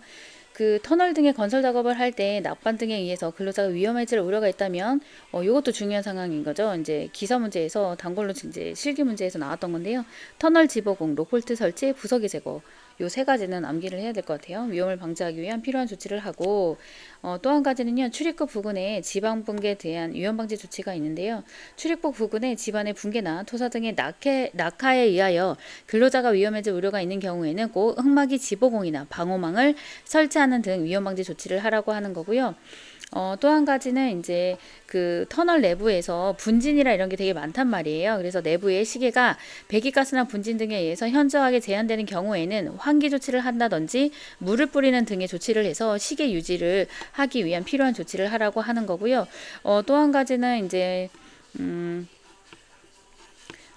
그 터널 등의 건설 작업을 할 때 낙반 등에 의해서 근로자가 위험해질 우려가 있다면 이것도 중요한 상황인 거죠. 이제 기사 문제에서 단골로 이제 실기 문제에서 나왔던 건데요. 터널 지보공, 록볼트 설치, 부서기 제거. 요 세 가지는 암기를 해야 될 것 같아요. 위험을 방지하기 위한 필요한 조치를 하고 또 한 가지는요. 출입구 부근에 지방 붕괴에 대한 위험 방지 조치가 있는데요. 출입구 부근에 집안의 붕괴나 토사 등의 낙하에 의하여 근로자가 위험해질 우려가 있는 경우에는 꼭 흙막이 지보공이나 방호망을 설치하는 등 위험 방지 조치를 하라고 하는 거고요. 또 한 가지는 이제 그 터널 내부에서 분진이라 이런 게 되게 많단 말이에요. 그래서 내부에 시계가 배기가스나 분진 등에 의해서 현저하게 제한되는 경우에는 환기 조치를 한다든지 물을 뿌리는 등의 조치를 해서 시계 유지를 하기 위한 필요한 조치를 하라고 하는 거고요. 또 한 가지는 이제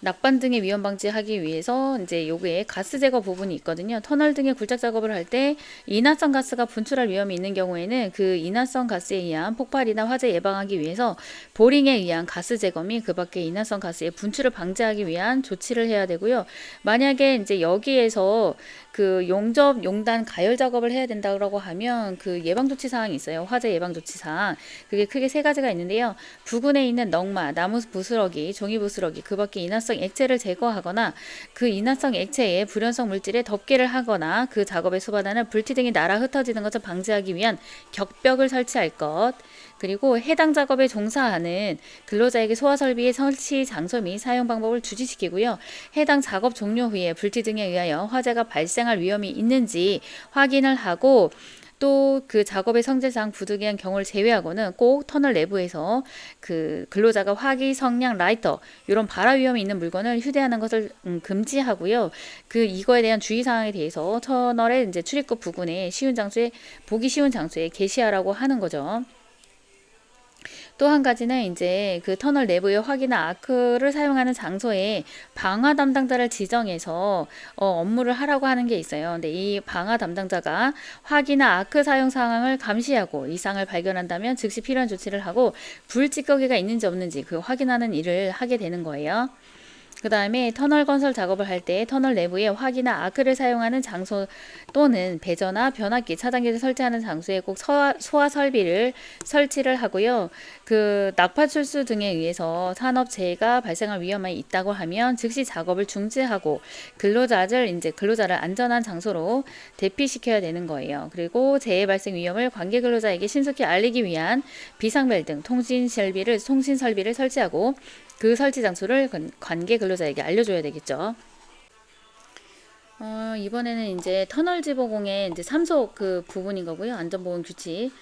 낙반 등의 위험 방지하기 위해서 이제 요게 가스 제거 부분이 있거든요. 터널 등의 굴착 작업을 할 때 이난성 가스가 분출할 위험이 있는 경우에는 그 이난성 가스에 의한 폭발이나 화재 예방하기 위해서 보링에 의한 가스 제거 및 그 밖에 이난성 가스의 분출을 방지하기 위한 조치를 해야 되고요. 만약에 이제 여기에서 그 용접, 용단, 가열 작업을 해야 된다고 하면 그 예방 조치 사항이 있어요. 화재 예방 조치 사항. 그게 크게 세 가지가 있는데요. 부근에 있는 넝마, 나무 부스러기, 종이 부스러기, 그 밖에 인화성 액체를 제거하거나 그 인화성 액체에 불연성 물질에 덮개를 하거나 그 작업에 수반하는 불티 등이 날아 흩어지는 것을 방지하기 위한 격벽을 설치할 것. 그리고 해당 작업에 종사하는 근로자에게 소화 설비의 설치 장소 및 사용 방법을 주지시키고요. 해당 작업 종료 후에 불티 등에 의하여 화재가 발생할 위험이 있는지 확인을 하고 또 그 작업의 성질상 부득이한 경우를 제외하고는 꼭 터널 내부에서 그 근로자가 화기, 성냥, 라이터 이런 발화 위험이 있는 물건을 휴대하는 것을 금지하고요. 그 이거에 대한 주의 사항에 대해서 터널의 이제 출입구 부근에 쉬운 장소에 보기 쉬운 장소에 게시하라고 하는 거죠. 또 한 가지는 이제 그 터널 내부의 화기나 아크를 사용하는 장소에 방화 담당자를 지정해서 업무를 하라고 하는 게 있어요. 근데 이 방화 담당자가 화기나 아크 사용 상황을 감시하고 이상을 발견한다면 즉시 필요한 조치를 하고 불 찌꺼기가 있는지 없는지 그 확인하는 일을 하게 되는 거예요. 그 다음에 터널 건설 작업을 할 때 터널 내부에 화기나 아크를 사용하는 장소 또는 배전화, 변압기, 차단기를 설치하는 장소에 꼭 소화 설비를 설치를 하고요. 그 낙파 출수 등에 의해서 산업재해가 발생할 위험이 있다고 하면 즉시 작업을 중지하고 근로자를 안전한 장소로 대피시켜야 되는 거예요. 그리고 재해 발생 위험을 관계 근로자에게 신속히 알리기 위한 비상벨 등 통신 설비를 설치하고 그 설치 장소를 관계 근로자에게 알려줘야 되겠죠. 이번에는 이제 터널 지보공의 이제 3속 그 부분인 거고요. 안전보건 규칙.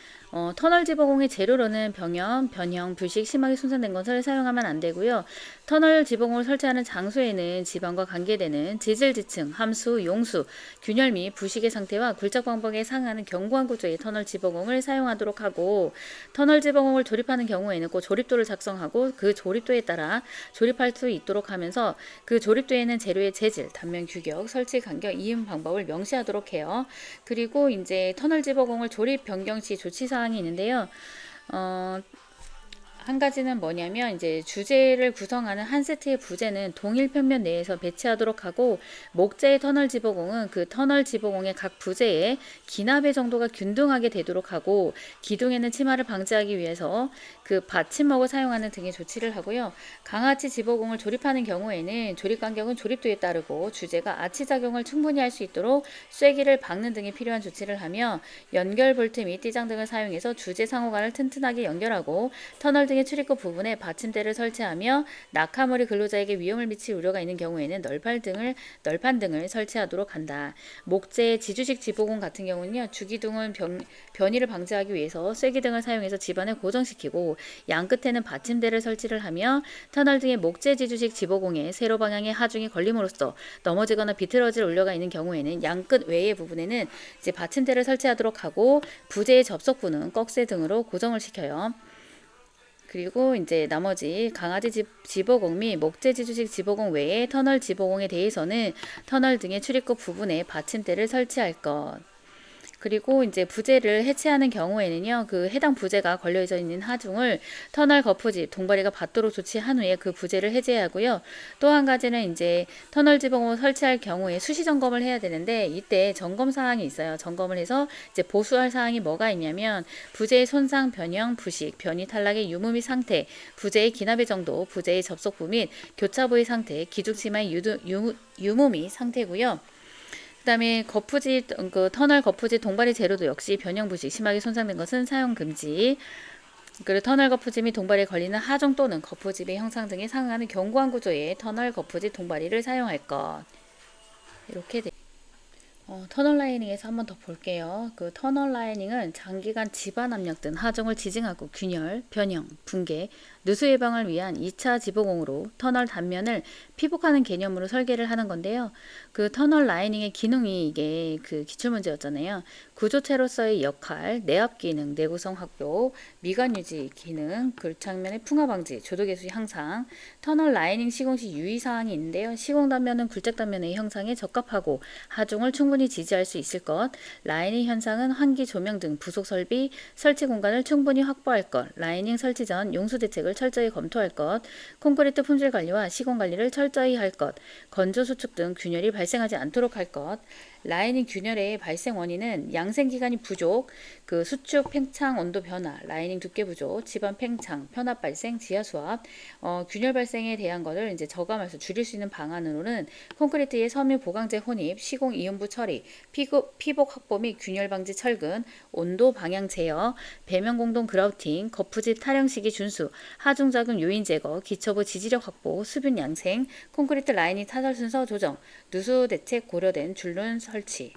터널 지보공의 재료로는 변형, 부식, 심하게 손상된 것을 사용하면 안 되고요. 터널 지보공을 설치하는 장소에는 지방과 관계되는 지질 지층, 함수, 용수, 균열 및 부식의 상태와 굴착 방법에 상하는 견고한 구조의 터널 지보공을 사용하도록 하고 터널 지보공을 조립하는 경우에는 꼭 조립도를 작성하고 그 조립도에 따라 조립할 수 있도록 하면서 그 조립도에는 재료의 재질, 단면 규격, 설치 간격, 이음 방법을 명시하도록 해요. 그리고 이제 터널 지보공을 조립 변경 시 조치 사항이 있는데요. 한 가지는 뭐냐면 이제 주제를 구성하는 한 세트의 부재는 동일 평면 내에서 배치하도록 하고 목재의 터널 지보공은 그 터널 지보공의 각 부재의 기납의 정도가 균등하게 되도록 하고 기둥에는 침하를 방지하기 위해서 그 받침목을 사용하는 등의 조치를 하고요. 강아치 지보공을 조립하는 경우에는 조립 간격은 조립도에 따르고 주제가 아치 작용을 충분히 할 수 있도록 쐐기를 박는 등의 필요한 조치를 하며 연결 볼트 및 띠장 등을 사용해서 주제 상호간을 튼튼하게 연결하고 터널 등의 출입구 부분에 받침대를 설치하며 낙하물이 근로자에게 위험을 미칠 우려가 있는 경우에는 널판 등을 설치하도록 한다. 목재 지주식 지보공 같은 경우는요. 주기둥은 변이를 방지하기 위해서 쐐기 등을 사용해서 집안을 고정시키고 양 끝에는 받침대를 설치를 하며 터널 등의 목재 지주식 지보공에 세로 방향의 하중이 걸림으로써 넘어지거나 비틀어질 우려가 있는 경우에는 양 끝 외의 부분에는 이제 받침대를 설치하도록 하고 부재의 접속부는 꺽쇠 등으로 고정을 시켜요. 그리고 이제 나머지 강아지 지보공 및 목재 지주식 지보공 외에 터널 지보공에 대해서는 터널 등의 출입구 부분에 받침대를 설치할 것. 그리고 이제 부재를 해체하는 경우에는요, 그 해당 부재가 걸려져 있는 하중을 터널 거푸집 동바리가 받도록 조치한 후에 그 부재를 해제하고요. 또 한 가지는 이제 터널 지붕을 설치할 경우에 수시 점검을 해야 되는데 이때 점검 사항이 있어요. 점검을 해서 이제 보수할 사항이 뭐가 있냐면 부재의 손상, 변형, 부식, 변이 탈락의 유무 및 상태, 부재의 기납의 정도, 부재의 접속부 및 교차부의 상태, 기둥치마의 유무 및 상태고요. 그다음에 그 터널 거푸집 동바리 재료도 역시 변형 부식 심하게 손상된 것은 사용 금지. 그리고 터널 거푸집 및 동바리에 걸리는 하중 또는 거푸집의 형상 등에 상응하는 견고한 구조의 터널 거푸집 동바리를 사용할 것. 이렇게 돼. 터널 라이닝에서 한번 더 볼게요. 그 터널 라이닝은 장기간 집안 압력 등 하중을 지증하고 균열, 변형, 붕괴, 누수 예방을 위한 2차 지보공으로 터널 단면을 피복하는 개념으로 설계를 하는 건데요. 그 터널 라이닝의 기능이 이게 그 기출문제였잖아요. 구조체로서의 역할, 내압 기능, 내구성 확보, 미관 유지 기능, 굴착면의 풍화 방지, 조도 계수 향상, 터널 라이닝 시공 시 유의사항이 있는데요. 시공 단면은 굴착 단면의 형상에 적합하고 하중을 충분히 지지할 수 있을 것, 라이닝 현상은 환기 조명 등 부속 설비, 설치 공간을 충분히 확보할 것, 라이닝 설치 전 용수 대책을 철저히 검토할 것, 콘크리트 품질 관리와 시공 관리를 철저히 할 것, 건조 수축 등 균열이 발생하지 않도록 할 것, 라이닝 균열의 발생 원인은 양생 기간이 부족, 그 수축 팽창 온도 변화, 라이닝 두께 부족, 집안 팽창, 편압 발생, 지하 수압, 균열 발생에 대한 것을 이제 저감해서 줄일 수 있는 방안으로는 콘크리트의 섬유 보강제 혼입, 시공 이음부 처리, 피복 확보 및 균열 방지 철근, 온도 방향 제어, 배면 공동 그라우팅, 거푸집 타령 시기 준수, 하중 작용 요인 제거, 기초부 지지력 확보, 수분 양생, 콘크리트 라이닝 타설 순서 조정, 누수 대책 고려된 줄눈 설치.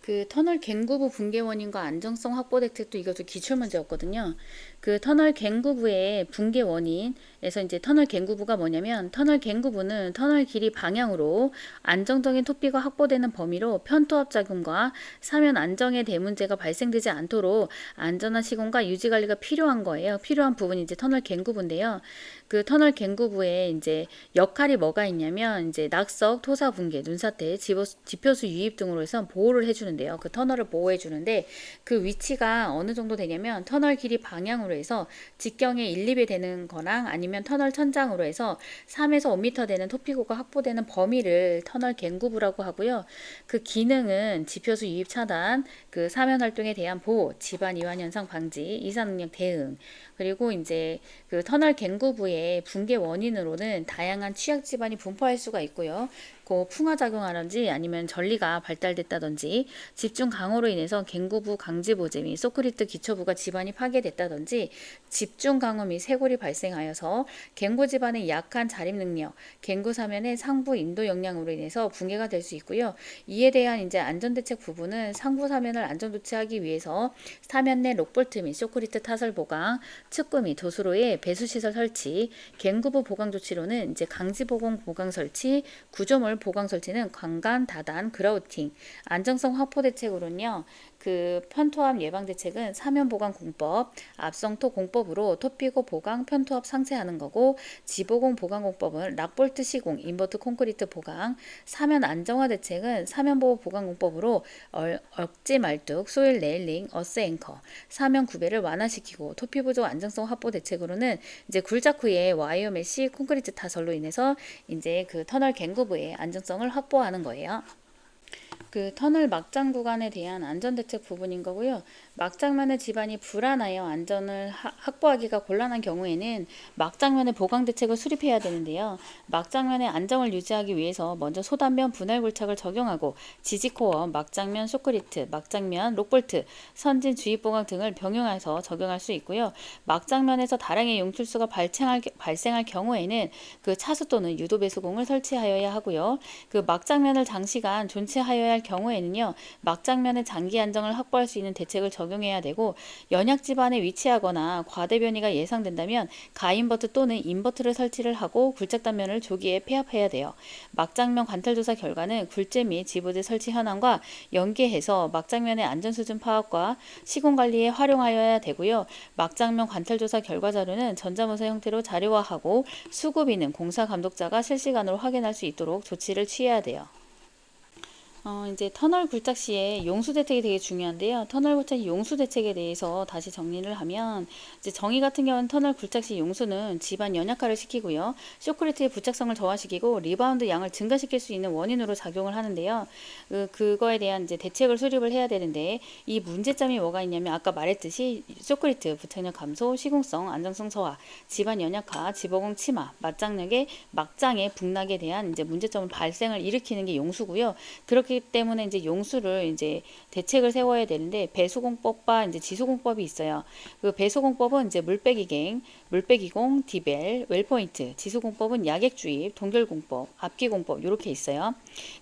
그 터널 갱구부 붕괴 원인과 안정성 확보 대책도 이것도 기출 문제였거든요. 그 터널 갱구부의 붕괴 원인에서 이제 터널 갱구부가 뭐냐면 터널 갱구부는 터널 길이 방향으로 안정적인 토피가 확보되는 범위로 편토합 작용과 사면 안정에 대문제가 발생되지 않도록 안전한 시공과 유지 관리가 필요한 거예요. 필요한 부분이 이제 터널 갱구부인데요. 그 터널 갱구부에 이제 역할이 뭐가 있냐면 이제 낙석, 토사 붕괴, 눈사태, 지표수 유입 등으로 해서 보호를 해주는데요. 그 터널을 보호해 주는데 그 위치가 어느 정도 되냐면 터널 길이 방향으로 해서 직경에 1, 2배 되는 거랑 아니면 터널 천장으로 해서 3에서 5m 되는 토피고가 확보되는 범위를 터널 갱구부라고 하고요. 그 기능은 지표수 유입 차단, 그 사면 활동에 대한 보호, 집안 이완 현상 방지, 이사 능력 대응, 그리고 이제 그 터널 갱구부의 붕괴 원인으로는 다양한 취약 지반이 분포할 수가 있고요. 그 풍화작용하든지 아니면 전리가 발달됐다든지 집중 강우로 인해서 갱구부 강지보제 및 소크리트 기초부가 지반이 파괴됐다든지 집중 강우 및 쇄골이 발생하여서 갱구 지반의 약한 자립 능력, 갱구 사면의 상부 인도 영향으로 인해서 붕괴가 될 수 있고요. 이에 대한 이제 안전대책 부분은 상부 사면을 안전 조치하기 위해서 사면 내 록볼트 및 소크리트 타설 보강, 측구 및 도수로의 배수시설 설치, 갱구부 보강 조치로는 이제 강지보공 보강 설치, 구조물 보강 설치는 관간, 다단, 그라우팅, 안정성 확보 대책으로는요. 그 편토합 예방 대책은 사면 보강 공법, 압성토 공법으로 토피고 보강, 편토합 상쇄하는 거고, 지보공 보강 공법은 락볼트 시공, 인버트 콘크리트 보강, 사면 안정화 대책은 사면 보호 보강 공법으로 억지 말뚝, 소일 레일링, 어스 앵커, 사면 구배를 완화시키고 토피 부족 안정성 확보 대책으로는 이제 굴착 후에 와이어 메시 콘크리트 타설로 인해서 이제 그 터널 갱구부의 안정성을 확보하는 거예요. 그 터널 막장 구간에 대한 안전대책 부분인 거고요. 막장면의 집안이 불안하여 안전을 확보하기가 곤란한 경우에는 막장면의 보강 대책을 수립해야 되는데요. 막장면의 안정을 유지하기 위해서 먼저 소단면 분할 굴착을 적용하고 지지코어, 막장면 소크리트, 막장면 록볼트, 선진 주입 보강 등을 병용해서 적용할 수 있고요. 막장면에서 다량의 용출수가 발생할 경우에는 그 차수 또는 유도 배수공을 설치하여야 하고요. 그 막장면을 장시간 존치하여야 할 경우에는요. 막장면의 장기 안정을 확보할 수 있는 대책을 적용해야 되고 연약 지반에 위치하거나 과대 변이가 예상된다면 가인버트 또는 인버트를 설치를 하고 굴착 단면을 조기에 폐합해야 돼요. 막장면 관탈 조사 결과는 굴재 및 지보제 설치 현황과 연계해서 막장면의 안전 수준 파악과 시공 관리에 활용하여야 되고요. 막장면 관탈 조사 결과 자료는 전자문서 형태로 자료화하고 수급인은 공사 감독자가 실시간으로 확인할 수 있도록 조치를 취해야 돼요. 이제 터널 굴착 시에 용수 대책이 되게 중요한데요. 터널 굴착 용수 대책에 대해서 다시 정리를 하면 이제 정의 같은 경우는 터널 굴착 시 용수는 집안 연약화를 시키고요. 쇼크리트의 부착성을 저하시키고 리바운드 양을 증가시킬 수 있는 원인으로 작용을 하는데요. 그거에 대한 이제 대책을 수립을 해야 되는데 이 문제점이 뭐가 있냐면 아까 말했듯이 쇼크리트 부착력 감소, 시공성, 안정성 저하, 집안 연약화, 지보공 침하, 막장의 북락에 대한 이제 문제점을 발생을 일으키는 게 용수고요. 그렇기 그렇기 때문에 이제 용수를 이제 대책을 세워야 되는데 배수공법과 이제 지수공법이 있어요. 그 배수공법은 이제 물빼기갱, 물빼기공, 디벨, 웰포인트, 지수공법은 야객주입, 동결공법, 압기공법 이렇게 있어요.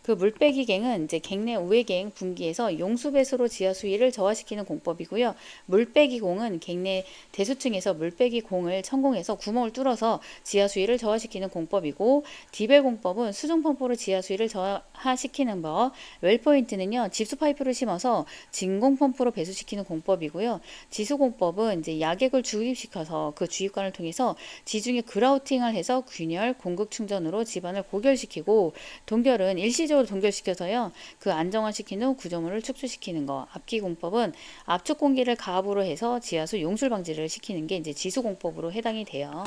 그 물빼기갱은 이제 갱내 우회갱 분기에서 용수배수로 지하 수위를 저하시키는 공법이고요. 물빼기공은 갱내 대수층에서 물빼기공을 천공해서 구멍을 뚫어서 지하 수위를 저하시키는 공법이고, 디벨 공법은 수중 펌프로 지하 수위를 저하시키는 법, 웰포인트는요 집수 파이프를 심어서 진공 펌프로 배수시키는 공법이고요. 지수 공법은 이제 야객을 주입시켜서 그 주입관을 통해서 지중해 그라우팅을 해서 균열, 공급 충전으로 집안을 고결시키고, 동결은 일시적으로 동결시켜서요 그 안정화시킨 후 구조물을 축소시키는 거. 압기 공법은 압축 공기를 가압으로 해서 지하수 용술 방지를 시키는 게 이제 지수 공법으로 해당이 돼요.